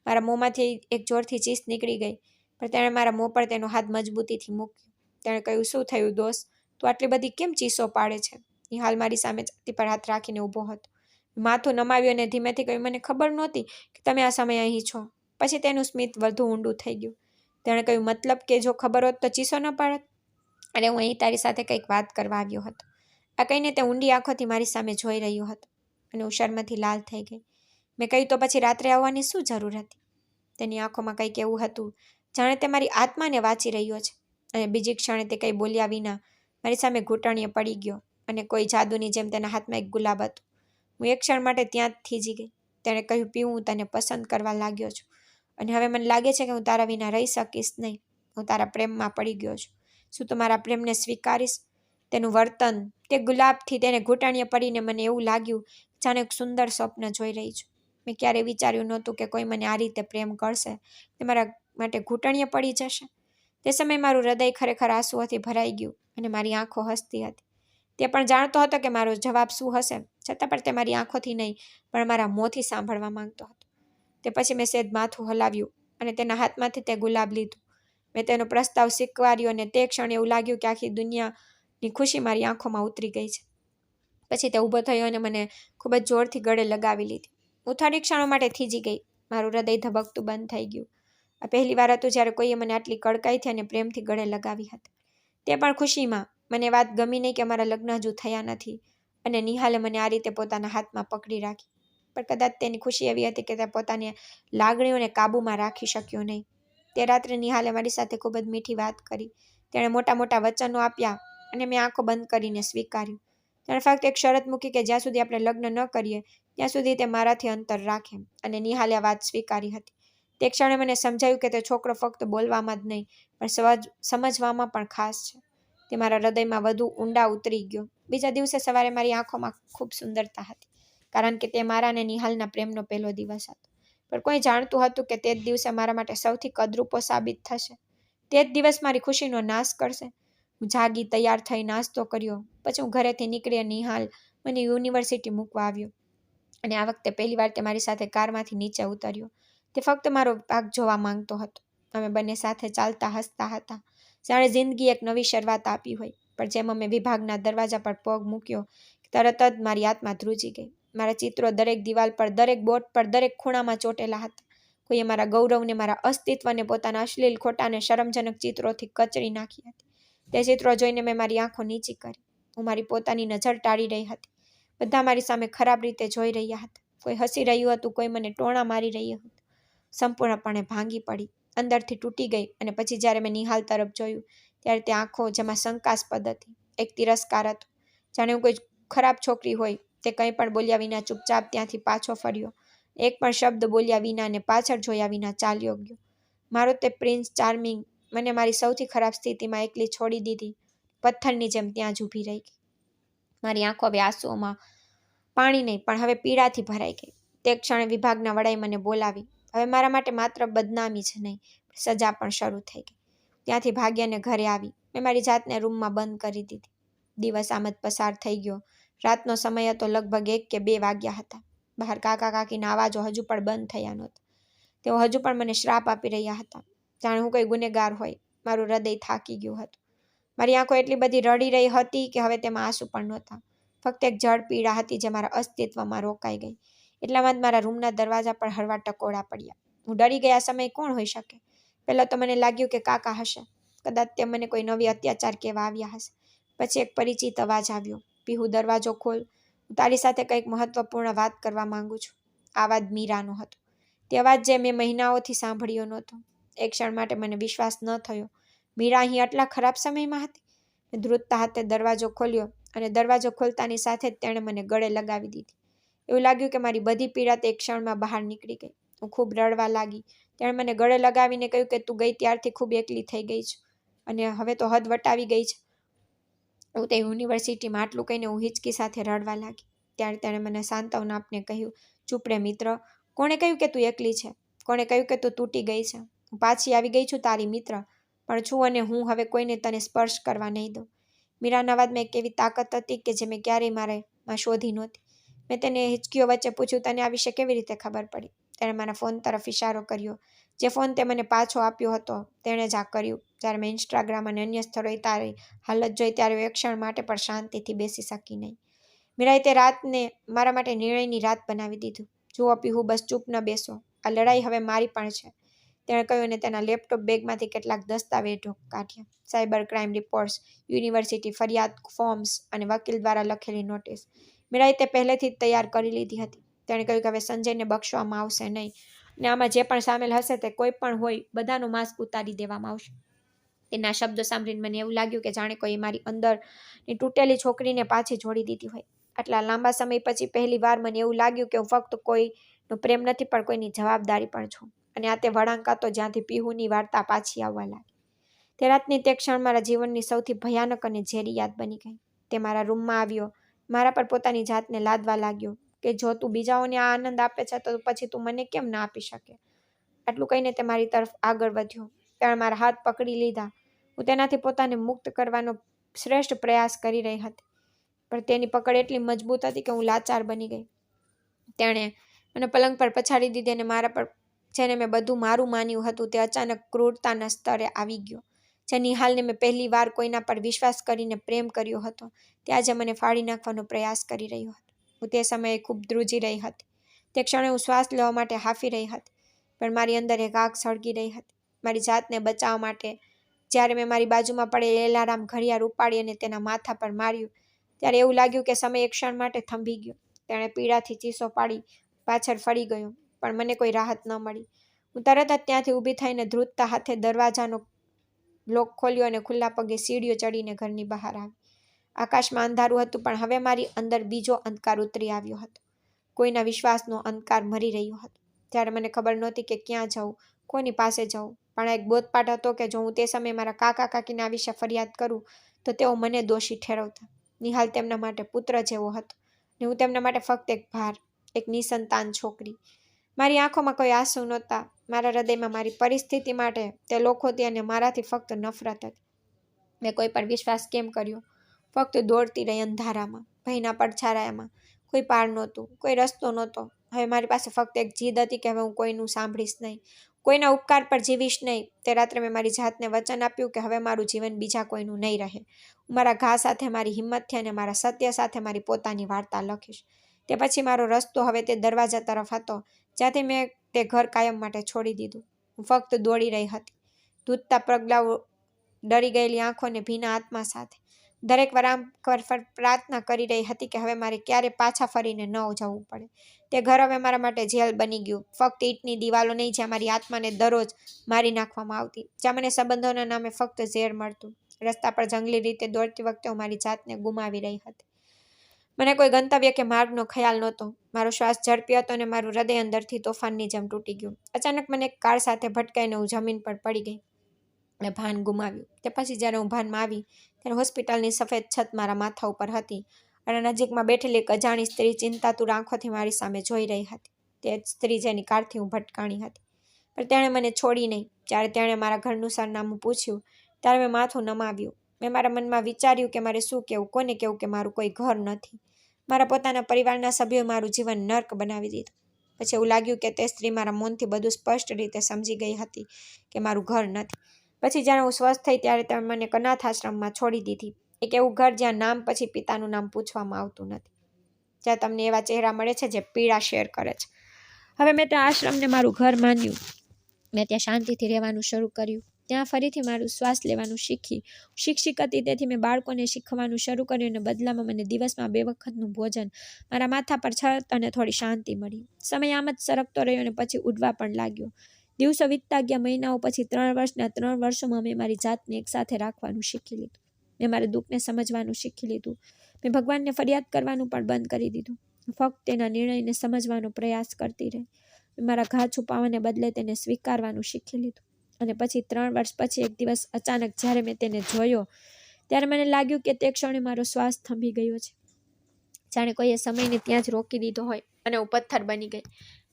[SPEAKER 2] મારા મોંમાંથી એક જોરથી ચીસ નીકળી ગઈ, પણ તેણે મારા મોં પર તેનો હાથ મજબૂતીથી મૂક્યો. તેણે કહ્યું, શું થયું દોસ્ત? તું આટલી બધી કેમ ચીસો પાડે છે? નિહાલ મારી સામે છાતી પર હાથ રાખીને ઊભો હતો. માથું નમાવ્યું અને ધીમેથી કહ્યું, મને ખબર નહોતી કે તમે આ સમયે અહીં છો. પછી તેનું સ્મિત વધુ ઊંડું થઈ ગયું. તેણે કહ્યું, મતલબ કે જો ખબર હોત તો ચીસો ન પાડત? અને હું અહીં તારી સાથે કંઈક વાત કરવા આવ્યો હતો. આ કહીને તે ઊંડી આંખોથી મારી સામે જોઈ રહ્યો હતો અને હું શરમથી લાલ થઈ ગઈ. મેં કહ્યું, તો પછી રાત્રે આવવાની શું જરૂર હતી? તેની આંખોમાં કંઈક એવું હતું જાણે તે મારી આત્માને વાંચી રહ્યો છે. અને બીજી ક્ષણે તે કંઈ બોલ્યા વિના મારી સામે ઘૂંટણીએ પડી ગયો અને કોઈ જાદુની જેમ તેના હાથમાં એક ગુલાબ હતું. હું એક ક્ષણ માટે ત્યાં જ થીજી ગઈ. તેણે કહ્યું, પીવું, હું તને પસંદ કરવા લાગ્યો છું અને હવે મને લાગે છે કે હું તારા વિના રહી શકીશ નહીં. હું તારા પ્રેમમાં પડી ગયો છું. શું તું મારા પ્રેમને સ્વીકારીશ? તેનું વર્તન, તે ગુલાબથી તેને ઘૂંટણીએ પડીને મને એવું લાગ્યું જાણે એક સુંદર સ્વપ્ન જોઈ રહી છું. મેં ક્યારેય વિચાર્યું નહોતું કે કોઈ મને આ રીતે પ્રેમ કરશે, તે મારા માટે ઘૂંટણીએ પડી જશે. તે સમયે મારું હૃદય ખરેખર આંસુઓથી ભરાઈ ગયું અને મારી આંખો હસતી હતી. તે પણ જાણતો હતો કે મારો જવાબ શું હશે, છતાં પણ તે મારી આંખોથી નહીં પણ મારા મોંથી સાંભળવા માંગતો હતો. તે પછી મેં સહેજ માથું હલાવ્યું અને તેના હાથમાંથી તે ગુલાબ લીધું. મેં તેનો પ્રસ્તાવ સ્વીકાર્યો અને તે ક્ષણે એવું લાગ્યું કે આખી દુનિયાની ખુશી મારી આંખોમાં ઉતરી ગઈ છે. પછી તે ઊભો થયો અને મને ખૂબ જ જોરથી ગળે લગાવી લીધી. હું થોડી ક્ષણો માટે થીજી ગઈ. મારું હૃદય ધબકતું બંધ થઈ ગયું. આ પહેલી વાર હતું જ્યારે કોઈએ મને આટલી કડકાઈથી અને પ્રેમથી ગળે લગાવી હતી. તે પણ ખુશીમાં. મને વાત ગમી નહીં કે મારા લગ્ન હજુ થયા નથી અને નિહાલે મને આ રીતે પોતાના હાથમાં પકડી રાખી. પણ કદાચ તેની ખુશી એવી હતી કે તે પોતાની લાગણીઓને કાબૂમાં રાખી શક્યો નહીં. તે રાત્રે નિહાલે મારી સાથે ખૂબ જ મીઠી વાત કરી. તેણે મોટા મોટા વચનો આપ્યા અને મેં આંખો બંધ કરીને સ્વીકાર્યું. તેણે ફક્ત એક શરત મૂકી કે જ્યાં સુધી આપણે લગ્ન ન કરીએ ત્યાં સુધી તે મારાથી અંતર રાખે, અને નિહાલે આ વાત સ્વીકારી હતી. તે ક્ષણે મને સમજાયું કે તે છોકરો ફક્ત બોલવામાં જ નહીં પણ સમજવામાં પણ ખાસ છે. તે મારા હૃદયમાં વધુ ઊંડા ઉતરી ગયો. બીજા દિવસે સવારે મારી આંખોમાં ખૂબ સુંદરતા હતી, કારણ કે તે મારા અને નિહાલના પ્રેમનો પહેલો દિવસ હતો. પણ કોઈ જાણતું હતું કે તે જ દિવસે મારા માટે સૌથી કદરૂપો સાબિત થશે. તે જ દિવસ મારી ખુશીનો નાશ કરશે. હું જાગી, તૈયાર થઈ નાસ્તો કર્યો. પછી હું ઘરેથી નીકળી. નિહાલ મને યુનિવર્સિટી મૂકવા આવ્યો, અને આ વખતે પહેલીવાર તે મારી સાથે કારમાંથી નીચે ઉતર્યો. તે ફક્ત મારો ભાગ જોવા માંગતો હતો. અમે બંને સાથે ચાલતા હસતા હતા, જાણે જિંદગી એક નવી શરૂઆત આપી હોય. પણ જેમ અમે વિભાગના દરવાજા પર પગ મૂક્યો, તરત જ મારી આત્મા ધ્રુજી ગઈ. મારા ચિત્રો દરેક દિવાલ પર, દરેક બોર્ડ પર, દરેક ખૂણામાં ચોટેલા હતા. કોઈએ મારા ગૌરવને, મારા અસ્તિત્વને પોતાના અશ્લીલ, ખોટા અને શરમજનક ચિત્રોથી કચરી નાખી હતી. તે ચિત્રો જોઈને મેં મારી આંખો નીચી કરી. હું મારી પોતાની નજર ટાળી રહી હતી. બધા મારી સામે ખરાબ રીતે જોઈ રહ્યા હતા. કોઈ હસી રહ્યું હતું, કોઈ મને ટોણા મારી રહ્યું હતું. સંપૂર્ણપણે ભાંગી પડી, અંદરથી તૂટી ગઈ. અને પછી જ્યારે મેં નિહાલ તરફ જોયું, ત્યારે તે આંખો જેમાં શંકાસ્પદ હતી, એક તિરસ્કાર હતો. જાણે હું કોઈ ખરાબ છોકરી હોય. તે કંઈ પણ બોલ્યા વિના ચૂપચાપ ત્યાંથી પાછો ફર્યો. એક પણ શબ્દ બોલ્યા વિના અને પાછળ જોયા વિના ચાલ્યો ગયો. મારો તે પ્રિન્સ ચાર્મિંગ મને મારી સૌથી ખરાબ સ્થિતિમાં એકલી છોડી દીધી. પથ્થરની જેમ ત્યાં જ ઊભી રહી ગઈ. મારી આંખો હવે આંસુઓમાં પાણી નહીં પણ હવે પીડાથી ભરાઈ ગઈ. તે ક્ષણે વિભાગના વડાએ મને બોલાવી. હવે મારા માટે માત્ર બદનામી જ નહીં, સજા પણ શરૂ થઈ ગઈ. ત્યાંથી ભાગ્યાને ઘરે આવી. મેં મારી જાતને રૂમમાં બંધ કરી દીધી. દિવસ આમ જ પસાર થઈ ગયો. રાતનો સમય હતો, લગભગ 1 કે 2 વાગ્યા હતા. બહાર કાકા કાકીના અવાજો હજુ પણ બંધ થયા નહોતા. તેઓ હજુ પણ મને શ્રાપ આપી રહ્યા હતા, જાણે હું કોઈ ગુનેગાર હોય. મારું હૃદય થાકી ગયું હતું. મારી આંખો એટલી બધી રડી રહી હતી કે હવે તેમાં આંસુ પણ નહોતા. ફક્ત એક જળ પીડા હતી જે મારા અસ્તિત્વમાં રોકાઈ ગઈ. એટલામાં જ મારા રૂમના દરવાજા પર હળવા ટકોરા પડ્યા. હું ડરી ગઈ. આ સમયે કોણ હોઈ શકે? પહેલાં તો મને લાગ્યું કે કાકા હશે. કદાચ તે મને કોઈ નવી અત્યાચાર કહેવા આવ્યા હશે. પછી એક પરિચિત અવાજ આવ્યો. પીહુ, દરવાજો ખોલ. હું તારી સાથે કંઈક મહત્વપૂર્ણ વાત કરવા માંગુ છું. આ અવાજ મીરાનો હતો. તે અવાજ જે મેં મહિનાઓથી સાંભળ્યો નહોતો. એક ક્ષણ માટે મને વિશ્વાસ ન થયો. મીરા અહીં આટલા ખરાબ સમયમાં હતી? મેં ધ્રુજતા હાથે દરવાજો ખોલ્યો, અને દરવાજો ખોલતાની સાથે જ તેણે મને ગળે લગાવી દીધી. એવું લાગ્યું કે મારી બધી પીડા તે એક ક્ષણમાં બહાર નીકળી ગઈ. હું ખૂબ રડવા લાગી. તેણે મને ગળે લગાવીને કહ્યું કે તું ગઈ ત્યારથી ખૂબ એકલી થઈ ગઈ છે, અને હવે તો હદ વટાવી ગઈ છે. હું તે યુનિવર્સિટીમાં આટલું કહીને હું હિચકી સાથે રડવા લાગી. ત્યારે તેણે મને સાંત્વના આપીને કહ્યું, ચૂપ રે મિત્ર. કોણે કહ્યું કે તું એકલી છે? કોણે કહ્યું કે તું તૂટી ગઈ છે? હું પાછી આવી ગઈ છું, તારી મિત્ર પણ છું, અને હું હવે કોઈને તને સ્પર્શ કરવા નહીં દઉં. મીરાના અવાજમાં એક એવી તાકાત હતી કે જે મેં ક્યારેય મારામાં શોધી નહોતી. મેં તેને હિચકીઓ વચ્ચે પૂછ્યું, તને આ વિશે કેવી રીતે ખબર પડી? તેણે મારા ફોન તરફ ઇશારો કર્યો. જે ફોન તે મને પાછો આપ્યો હતો તેણે જ આ કર્યું. જ્યારે મેં ઇન્સ્ટાગ્રામ અને અન્ય સ્થળોએ તારી હાલત જોઈ ત્યારે એક ક્ષણ માટે પણ શાંતિથી બેસી શકી નહીં. મીરાએ તે રાતને મારા માટે નિર્ણયની રાત બનાવી દીધું. જુઓ પીહુ, બસ ચૂપ ન બેસો. આ લડાઈ હવે મારી પણ છે, તેણે કહ્યું, અને તેના લેપટોપ બેગમાંથી કેટલાક દસ્તાવેજો કાઢ્યા. સાયબર ક્રાઇમ રિપોર્ટ્સ, યુનિવર્સિટી ફરિયાદ ફોર્મ્સ અને વકીલ દ્વારા લખેલી નોટિસ. મીરાએ તે પહેલેથી જ તૈયાર કરી લીધી હતી. તેણે કહ્યું કે હવે સંજયને બક્ષવામાં આવશે નહીં, અને આમાં જે પણ સામેલ હશે તે કોઈ પણ હોય, બધાનો માસ્ક ઉતારી દેવામાં આવશે. તેના શબ્દો સાંભળીને મને એવું લાગ્યું કે જાણે કોઈ મારી અંદરની તૂટેલી છોકરીને પાછી જોડી દીધી હોય. આટલા લાંબા સમય પછી પહેલી વાર મને એવું લાગ્યું કે હું ફક્ત કોઈનો પ્રેમ નથી પણ કોઈની જવાબદારી પણ છું. અને આ તે વળાંક હતો જ્યાંથી પીહુની વાર્તા પાછી આવવા લાગી. તે રાતની તે ક્ષણ મારા જીવનની સૌથી ભયાનક અને ઝેરી યાદ બની ગઈ. તે મારા રૂમમાં આવ્યો, મારા પર પોતાની જાતને લાદવા લાગ્યો કે જો તું બીજાઓને આ આનંદ આપે છે તો પછી તું મને કેમ ના આપી શકે? આટલું કહીને તે મારી તરફ આગળ વધ્યો. તેણે મારા હાથ પકડી લીધા. હું તેનાથી પોતાને મુક્ત કરવાનો શ્રેષ્ઠ પ્રયાસ કરી રહી હતી, પણ તેની પકડ એટલી મજબૂત હતી કે હું લાચાર બની ગઈ. તેણે મને પલંગ પર પછાડી દીધી અને મારા પર જેને મેં બધું મારું માન્યું હતું તે અચાનક ક્રૂરતાના સ્તરે આવી ગયો. જે નિહાલને મેં પહેલી વાર કોઈના પર વિશ્વાસ કરીને પ્રેમ કર્યો હતો, તે આજે મને ફાડી નાખવાનો પ્રયાસ કરી રહ્યો હતો. હું તે સમયે ખૂબ ધ્રુજી રહી હતી. તે ક્ષણે હું શ્વાસ લેવા માટે હાંફી રહી હતી, પણ મારી અંદર એક આગ સળગી રહી હતી. મારી જાતને બચાવવા માટે જ્યારે મેં મારી બાજુમાં પડેલ એલાર્મ ઘડિયાળ ઉપાડી અને તેના માથા પર માર્યું, ત્યારે એવું લાગ્યું કે સમય એક ક્ષણ માટે થંભી ગયો. તેણે પીડાથી ચીસો પાડી પાછળ ફરી ગયો, પણ મને કોઈ રાહત ન મળી. હું તરત જ ત્યાંથી ઊભી થઈને ધ્રુજતા હાથે દરવાજાનો લોક ખોલ્યો અને ખુલ્લા પગે સીડીઓ ચડીને ઘરની બહાર આવી. આકાશમાં અંધારું હતું, પણ હવે મારી અંદર બીજો અંધકાર ઉતરી આવ્યો હતો. કોઈના વિશ્વાસનો અંધકાર મરી રહ્યો હતો. ત્યારે મને ખબર નહોતી કે ક્યાં જવું, કોની પાસે જવું, પણ એક બોધપાઠ હતો કે જો હું તે સમયે મારા કાકા કાકીના વિશે ફરિયાદ કરું તો તેઓ મને દોષી ઠેરવતા. નિહાલ તેમના માટે પુત્ર જેવો હતો ને હું તેમના માટે ફક્ત એક ભાર, એક નિસંતાન છોકરી. મારી આંખોમાં કોઈ આંસુ નહોતા. મારા હૃદયમાં મારી પરિસ્થિતિ માટે, તે લોકોથી અને મારાથી ફક્ત નફરત હતી. મેં કોઈ પર વિશ્વાસ કેમ કર્યો? ફક્ત દોડતી રહી અંધારામાં, ભયના પડછાયામાં. કોઈ પાર નહોતું, કોઈ રસ્તો નહોતો. હવે મારી પાસે ફક્ત એક જીદ હતી કે હવે હું કોઈનું સાંભળીશ નહીં, કોઈના ઉપકાર પર જીવીશ નહીં. તે રાત્રે મેં મારી જાતને વચન આપ્યું કે હવે મારું જીવન બીજા કોઈનું નહીં રહે. હું મારા ઘા સાથે, મારી હિંમતથી અને મારા સત્ય સાથે મારી પોતાની વાર્તા લખીશ. તે પછી મારો રસ્તો હવે તે દરવાજા તરફ હતો જ્યાંથી મેં તે ઘર કાયમ માટે છોડી દીધું. હું ફક્ત દોડી રહી હતી, ધૂજતા પગલાઓ, ડરી ગયેલી આંખો અને ભીના આત્મા સાથે. દરેક વરામ પર પ્રાર્થના કરી રહી હતી કે હવે મારે ક્યારે પાછા ફરીને ન જવું પડે. તે ઘર હવે મારા માટે જેલ બની ગયું. ફક્ત ઈંટની દિવાલો નહીં, જ્યાં મારી આત્માને દરરોજ મારી નાખવામાં આવતી, જ્યાં મને સંબંધોના નામે ફક્ત ઝેર મળતું. રસ્તા પર જંગલી રીતે દોડતી વખતે હું મારી જાતને ગુમાવી રહી હતી. મને કોઈ ગંતવ્ય કે માર્ગનો ખ્યાલ નહોતો. મારો શ્વાસ ઝડપી હતો અને મારું હૃદય અંદરથી તોફાનની જેમ તૂટી ગયું. અચાનક મને એક કાર સાથે ભટકાઈને હું જમીન પર પડી ગઈ. મેં ભાન ગુમાવ્યું. તે પછી જ્યારે હું ભાનમાં આવી ત્યારે હોસ્પિટલની સફેદ છત મારા માથા ઉપર હતી અને નજીકમાં બેઠેલી એક અજાણી સ્ત્રી ચિંતાતુર આંખોથી મારી સામે જોઈ રહી હતી. તે જ સ્ત્રી જેની કારથી હું ભટકાણી હતી. પણ તેણે મને છોડી નહીં. જ્યારે તેણે મારા ઘરનું સરનામું પૂછ્યું ત્યારે મેં માથું નમાવ્યું. મેં મારા મનમાં વિચાર્યું કે મારે શું કહેવું, કોને કહેવું કે મારું કોઈ ઘર નથી. મારા પોતાના પરિવારના સભ્યોએ મારું જીવન નર્ક બનાવી દીધું. પછી એવું લાગ્યું કે તે સ્ત્રી મારા મૌનથી બધું સ્પષ્ટ રીતે સમજી ગઈ હતી કે મારું ઘર નથી. પછી જ્યારે હું સ્વસ્થ થઈ ત્યારે તેમણે મને એક અનાથ આશ્રમમાં છોડી દીધી. એક એવું ઘર જ્યાં નામ પછી પિતાનું નામ પૂછવામાં આવતું નથી, જ્યાં તમને એવા ચહેરા મળે છે જે પીડા શેર કરે છે. હવે મેં તે આશ્રમને મારું ઘર માન્યું. મેં ત્યાં શાંતિથી રહેવાનું શરૂ કર્યું. ત્યાં ફરીથી મારું શ્વાસ લેવાનું શીખી. શિક્ષિક હતી તેથી મેં બાળકોને શીખવાનું શરૂ કર્યું અને બદલામાં મને દિવસમાં 2 વખતનું ભોજન, મારા માથા પર છત અને થોડી શાંતિ મળી. સમય આમ જ સરકતો રહ્યો અને પછી ઉડવા પણ લાગ્યો. દિવસો વીતતા ગયા. મહિનાઓ પછી 3 વર્ષના 3 વર્ષોમાં મેં મારી જાતને એકસાથે રાખવાનું શીખી લીધું. મેં મારા દુઃખને સમજવાનું શીખી લીધું. મેં ભગવાનને ફરિયાદ કરવાનું પણ બંધ કરી દીધું. ફક્ત તેના નિર્ણયને સમજવાનો પ્રયાસ કરતી રહી. મેં મારા ઘા છુપાવવાને બદલે તેને સ્વીકારવાનું શીખી લીધું. અને પછી 3 વર્ષ પછી એક દિવસ અચાનક જ્યારે મેં તેને જોયો ત્યારે મને લાગ્યું કે તે ક્ષણે મારો શ્વાસ થંભી ગયો છે. જાણે કોઈએ સમયને ત્યાં જ રોકી દીધો હોય અને હું પથ્થર બની ગઈ.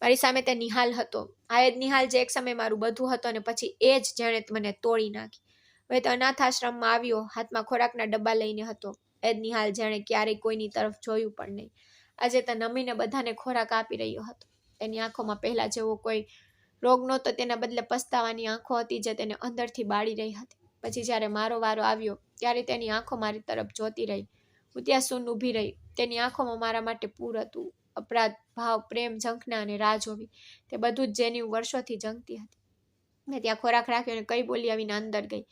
[SPEAKER 2] મારી સામે તે નિહાલ હતો. આ એ જ નિહાલ જે એક સમયે મારું બધું હતો અને પછી એ જ જેણે મને તોડી નાખી. હવે તો અનાથ આશ્રમમાં આવ્યો, હાથમાં ખોરાકના ડબ્બા લઈને હતો. એ જ નિહાલ જેણે ક્યારેય કોઈની તરફ જોયું પણ નહીં. આજે તે નમીને બધાને ખોરાક આપી રહ્યો હતો. તેની આંખોમાં પહેલા જેવો કોઈ રોગ નહોતો, તેના બદલે પસ્તાવાની આંખો હતી જે તેને અંદરથી બાળી રહી હતી. પછી જ્યારે મારો વારો આવ્યો ત્યારે તેની આંખો મારી તરફ જોતી રહી. હું ત્યાં સૂન ઊભી રહી. તેની આંખોમાં મારા માટે પૂર હતું. અપરાધ ભાવ, પ્રેમ, ઝંખના અને રાહ જોવી, તે બધું જ જેની હું વર્ષોથી જંગતી હતી. મેં ત્યાં ખોરાક રાખ્યો અને કઈ બોલ્યા વિના અંદર ગઈ.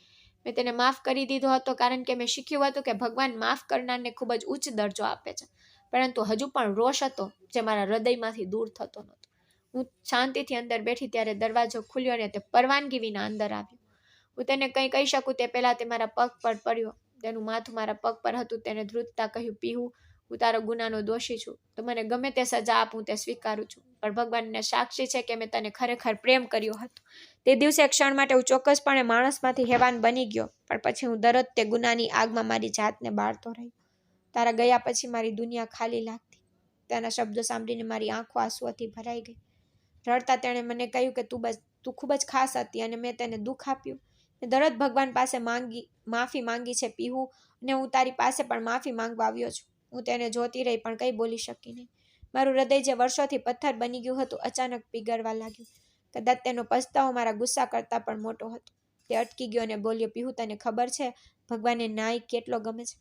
[SPEAKER 2] મેં તેને માફ કરી દીધો હતો કારણ કે મેં શીખ્યું હતું કે ભગવાન માફ કરનારને ખૂબ જ ઉચ્ચ દરજ્જો આપે છે. પરંતુ હજુ પણ રોષ હતો જે મારા હૃદયમાંથી દૂર થતો નહોતો. હું શાંતિથી અંદર બેઠી ત્યારે દરવાજો ખુલ્યો અને તે પરવાનગી વિના અંદર આવ્યો. હું તેને કંઈ કહી શકું તે પહેલાં તે મારા પગ પર પડ્યો. તેનું માથું મારા પગ પર હતું. તેને ધ્રુજતા કહ્યું, પીહુ, હું તારો ગુનાનો દોષી છું. તો મને ગમે તે સજા આપું તે સ્વીકારું છું. પણ ભગવાનને સાક્ષી છે કે મેં તને ખરેખર પ્રેમ કર્યો હતો. તે દિવસે એક ક્ષણ માટે હું ચોક્કસપણે માણસમાંથી હેવાન બની ગયો, પણ પછી હું દરરોજ તે ગુનાની આગમાં મારી જાતને બાળતો રહ્યો. તારા ગયા પછી મારી દુનિયા ખાલી લાગતી. તેના શબ્દો સાંભળીને મારી આંખો આંસુઓથી ભરાઈ ગઈ. રડતા તેણે મને કહ્યું કે તું ખૂબ જ ખાસ હતી અને મેં તેને દુઃખ આપ્યું. મેં દરરોજ ભગવાન પાસે માફી માંગી છે પીહુ, અને હું તારી પાસે પણ માફી માંગવા આવ્યો છું. હું તેને જોતી રહી પણ કંઈ બોલી શકી નહીં. મારું હૃદય જે વર્ષોથી પથ્થર બની ગયું હતું અચાનક પીગળવા લાગ્યું. કદાચ તેનો પસ્તાવો મારા ગુસ્સા કરતાં પણ મોટો હતો. તે અટકી ગયો અને બોલ્યો, પીહુ, તને ખબર છે ભગવાનને ન્યાય કેટલો ગમે છે?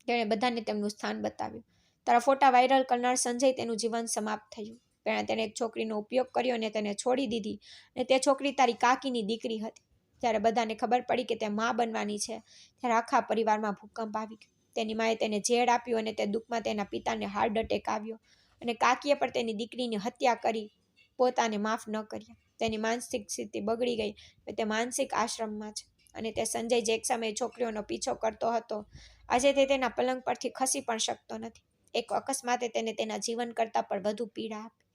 [SPEAKER 2] તેણે બધાને તેમનું સ્થાન બતાવ્યું. તારા ફોટા વાયરલ કરનાર સંજય, તેનું જીવન સમાપ્ત થયું. તેણે એક છોકરીનો ઉપયોગ કર્યો અને તેને છોડી દીધી, અને તે છોકરી તારી કાકીની દીકરી હતી. જ્યારે બધાને ખબર પડી કે તે મા બનવાની છે ત્યારે આખા પરિવારમાં ભૂકંપ આવી ગયો. તેની માએ તેને ઝેર આપ્યું અને તે દુઃખમાં તેના પિતાને હાર્ટ એટેક આવ્યો, અને કાકીએ પણ તેની દીકરીની હત્યા કરી પોતાને માફ ન કર્યા. તેની માનસિક સ્થિતિ બગડી ગઈ. તે માનસિક આશ્રમમાં છે અને તે સંજય જે એક સમયે છોકરીઓનો પીછો કરતો હતો, આજે તે તેના પલંગ પરથી ખસી પણ શકતો નથી. એક અકસ્માતે તેને તેના જીવન કરતાં પણ વધુ પીડા આપી.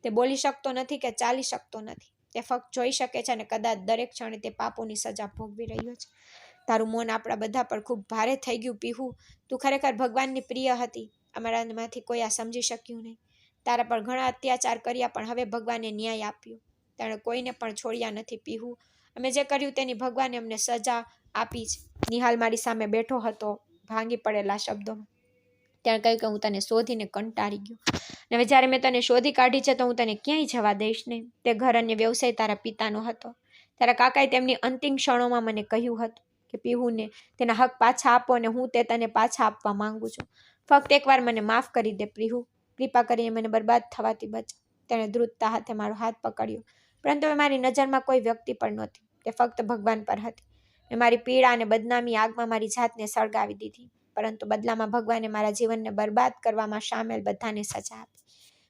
[SPEAKER 2] તે બોલી શકતો નથી કે ચાલી શકતો નથી. તે ફક્ત જોઈ શકે છે અને કદાચ દરેક ક્ષણે તે પાપોની સજા ભોગવી રહ્યો છે. તારું મૌન આપણા બધા પર ખૂબ ભારે થઈ ગયું પીહુ. તું ખરેખર ભગવાનની પ્રિય હતી. અમારામાંથી કોઈ આ સમજી શક્યું નહીં. તારા પર ઘણા અત્યાચાર કર્યા પણ હવે ભગવાને ન્યાય આપ્યો. તેણે કોઈને પણ છોડ્યા નથી પીહુ. અમે જે કર્યું તેની ભગવાને અમને સજા આપી છે. નિહાલ મારી સામે બેઠો હતો ભાંગી પડેલા શબ્દોમાં. તેણે કહ્યું કે હું તને શોધીને કંટાળી ગયો. હવે જ્યારે મેં તને શોધી કાઢી છે તો હું તને ક્યાંય જવા દઈશ નહીં. તે ઘર અને વ્યવસાય તારા પિતાનો હતો. તારા કાકાએ તેમની અંતિમ ક્ષણોમાં મને કહ્યું હતું કે પીહુને તેના હક પાછા આપો અને હું તે તને પાછા આપવા માંગુ છું. ફક્ત એકવાર મને માફ કરી દે પીહુ. કૃપા કરીને મને બરબાદ થવાથી બચ. તેણે ધ્રુજતા હાથે મારો હાથ પકડ્યો. પરંતુ હવે મારી નજરમાં કોઈ વ્યક્તિ પર નહોતી. તે ફક્ત ભગવાન પર હતી. મેં મારી પીડા અને બદનામી આગમાં મારી જાતને સળગાવી દીધી. પરંતુ બદલામાં ભગવાને મારા જીવનને બરબાદ કરવામાં સામેલ બધાને સજા આપી.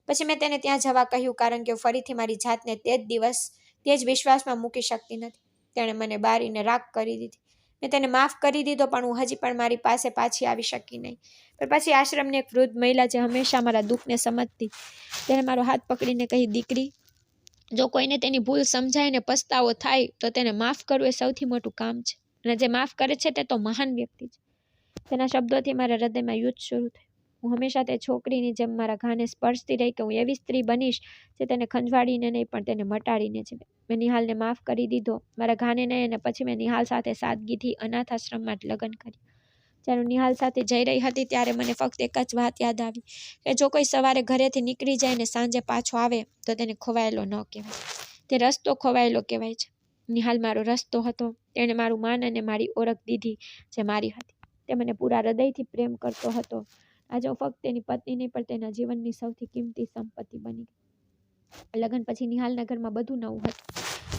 [SPEAKER 2] પછી મેં તેને ત્યાં જવા કહ્યું કારણ કે હું ફરીથી મારી જાતને તે જ વિશ્વાસમાં મૂકી શકતી નથી. તેણે મને બારીને રાખ કરી દીધી. મેં તેને માફ કરી દીધો પણ હું હજી પણ મારી પાસે પાછી આવી શકી નહીં. પણ પછી આશ્રમની એક વૃદ્ધ મહિલા જે હંમેશા મારા દુઃખને સમજતી, તેણે મારો હાથ પકડીને કહી, દીકરી, જો કોઈને તેની ભૂલ સમજાય ને પસ્તાવો થાય તો તેને માફ કરવું એ સૌથી મોટું કામ છે. અને જે માફ કરે છે તે તો મહાન વ્યક્તિ છે. તેના શબ્દોથી મારા હૃદયમાં યુદ્ધ શરૂ થયું. હું હંમેશા તે છોકરીની જેમ મારા ઘાને સ્પર્શતી રહી કે હું એવી સ્ત્રી બનીશ જે તેને ખંજવાળીને નહીં પણ તેને મટાડીને જીવે. મેં નિહાલને માફ કરી દીધો, મારા ઘાને નહીં, અને પછી મેં નિહાલ સાથે સાદગીથી અનાથ આશ્રમમાં જ લગ્ન કર્યા. જ્યારે હું નિહાલ સાથે જઈ રહી હતી ત્યારે મને ફક્ત એક જ વાત યાદ આવી કે જો કોઈ સવારે ઘરેથી નીકળી જાય ને સાંજે પાછો આવે તો તેને ખોવાયેલો ન કહેવાય. તે રસ્તો ખોવાયેલો કહેવાય છે. નિહાલ મારો રસ્તો હતો. તેણે મારું માન અને મારી ઓળખ દીધી જે મારી હતી. તે મને પૂરા હૃદયથી પ્રેમ કરતો હતો. આજે હું ફક્ત તેની પત્ની નહીં પણ તેના જીવનની સૌથી કિંમતી સંપત્તિ બની ગઈ. લગ્ન પછી નિહાલના ઘરમાં બધું નવું હતું.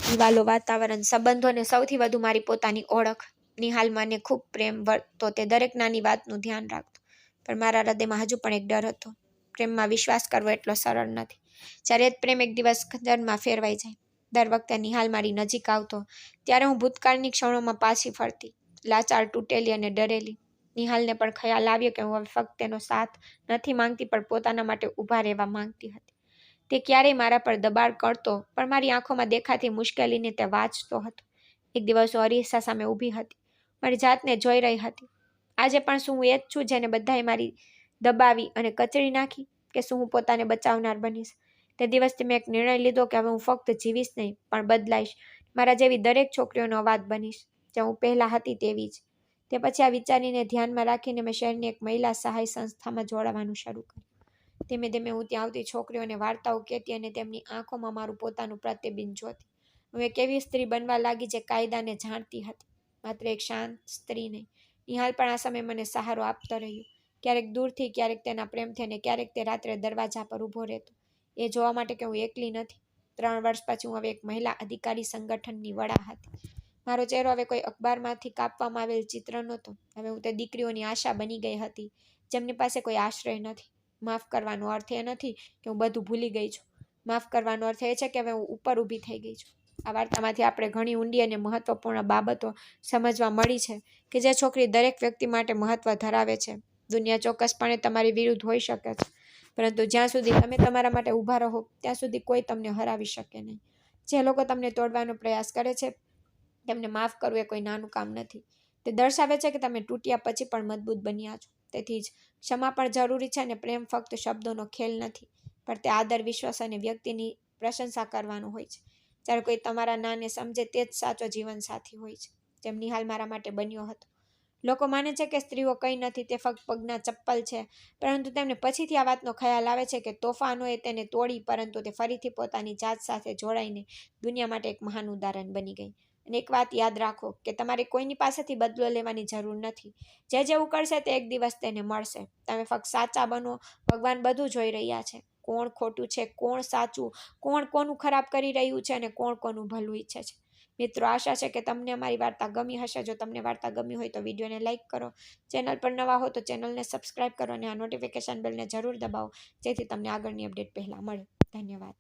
[SPEAKER 2] દિવાલો, વાતાવરણ, સંબંધો અને સૌથી વધુ મારી પોતાની ઓળખ. નિહાલ મને ખૂબ પ્રેમ વર્તો. તે દરેક નાની વાતનું ધ્યાન રાખતો. પણ મારા હૃદયમાં હજુ પણ એક ડર હતો. પ્રેમમાં વિશ્વાસ કરવો એટલો સરળ નથી. જ્યારે જ પ્રેમ એક દિવસ ખંજરમાં ફેરવાઈ જાય. દર વખતે નિહાલ મારી નજીક આવતો ત્યારે હું ભૂતકાળની ક્ષણોમાં પાછી ફરતી, લાચાર, તૂટેલી અને ડરેલી. નિહાલને પણ ખ્યાલ આવ્યો કે હું હવે ફક્ત તેનો સાથ નથી માંગતી પણ પોતાના માટે ઊભા રહેવા માંગતી હતી. તે ક્યારેય મારા પર દબાણ કરતો પણ મારી આંખોમાં દેખાતી મુશ્કેલીને તે વાંચતો હતો. એક દિવસ હું અરીસા સામે ઊભી હતી. મારી જાતને જોઈ રહી હતી. આજે પણ શું હું એ જ છું જેને બધાએ મારી દબાવી અને કચડી નાખી, કે શું હું પોતાને બચાવનાર બનીશ? તે દિવસથી મેં એક નિર્ણય લીધો કે હવે હું ફક્ત જીવીશ નહીં પણ બદલાઈશ. મારા જેવી દરેક છોકરીઓનો અવાજ બનીશ, જે હું પહેલાં હતી તેવી જ. તે પછી આ વિચારીને ધ્યાનમાં રાખીને મેં શહેરની એક મહિલા સહાય સંસ્થામાં જોડાવાનું શરૂ કર્યું. ધીમે ધીમે હું ત્યાં આવતી છોકરીઓને વાર્તાઓ કહેતી અને તેમની આંખોમાં મારું પોતાનું પ્રતિબિંબ જોતી. હું એક એવી સ્ત્રી બનવા લાગી જે કાયદાને જાણતી હતી, માત્ર એક શાંત સ્ત્રી નહીં. નિહાલ પણ આ સમયે મને સહારો આપતો રહ્યો. ક્યારેક દૂરથી, ક્યારેક તેના પ્રેમથી અને ક્યારેક તે રાત્રે દરવાજા પર ઊભો રહેતો, એ જોવા માટે કે હું એકલી નથી. 3 વર્ષ પછી હું હવે એક મહિલા અધિકારી સંગઠનની વડા હતી. મારો ચહેરો હવે કોઈ અખબારમાંથી કાપવામાં આવેલ ચિત્ર નહોતો. હવે હું તે દીકરીઓની આશા બની ગઈ હતી જેમની પાસે કોઈ આશ્રય નથી. માફ કરવાનો અર્થ એ નથી કે હું બધું ભૂલી ગઈ છું. માફ કરવાનો અર્થ એ છે કે હવે હું ઉપર ઊભી થઈ ગઈ છું. આ વાર્તામાંથી આપણે ઘણી ઊંડી અને મહત્વપૂર્ણ બાબતો સમજવા મળી છે કે જે છોકરી દરેક વ્યક્તિ માટે મહત્વ ધરાવે છે. દુનિયા ચોક્કસપણે તમારી વિરુદ્ધ હોઈ શકે છે, પરંતુ જ્યાં સુધી તમે તમારા માટે ઊભા રહો ત્યાં સુધી કોઈ તમને હરાવી શકે નહીં. જે લોકો તમને તોડવાનો પ્રયાસ કરે છે તેમને માફ કરવું એ કોઈ નાનું કામ નથી. તે દર્શાવે છે કે તમે તૂટ્યા પછી પણ મજબૂત બન્યા છો. તેથી જ ક્ષમા પણ જરૂરી છે અને પ્રેમ ફક્ત શબ્દોનો ખેલ નથી પણ તે આદર, વિશ્વાસ અને વ્યક્તિની પ્રશંસા કરવાનું હોય છે. જ્યારે કોઈ તમારા નાને સમજે તે જ સાચો જીવનસાથી હોય છે, જેમ નિહાલ મારા માટે બન્યો હતો. લોકો માને છે કે સ્ત્રીઓ કંઈ નથી, તે ફક્ત પગના ચપ્પલ છે, પરંતુ તેમને પછીથી આ વાતનો ખ્યાલ આવે છે કે તોફાનોએ તેને તોડી પરંતુ તે ફરીથી પોતાની જાત સાથે જોડાઈને દુનિયા માટે એક મહાન ઉદાહરણ બની ગઈ. અને એક વાત યાદ રાખો કે તમારે કોઈની પાસેથી બદલો લેવાની જરૂર નથી. જે જેવું કરશે તે એક દિવસ તેને મળશે. તમે ફક્ત સાચા બનો. ભગવાન બધું જોઈ રહ્યા છે. કોણ ખોટું છે, કોણ સાચું, કોણ કોનું ખરાબ કરી રહ્યું છે અને કોણ કોનું ભલું ઈચ્છે છે. મિત્રો, આશા છે કે તમને અમારી વાર્તા ગમી હશે. જો તમને વાર્તા ગમી હોય તો વિડીયોને લાઇક કરો, ચેનલ પર નવા હો તો ચેનલને સબસ્ક્રાઇબ કરો અને આ નોટિફિકેશન બેલને જરૂર દબાવો જેથી તમને આગળની અપડેટ પહેલાં મળે. ધન્યવાદ.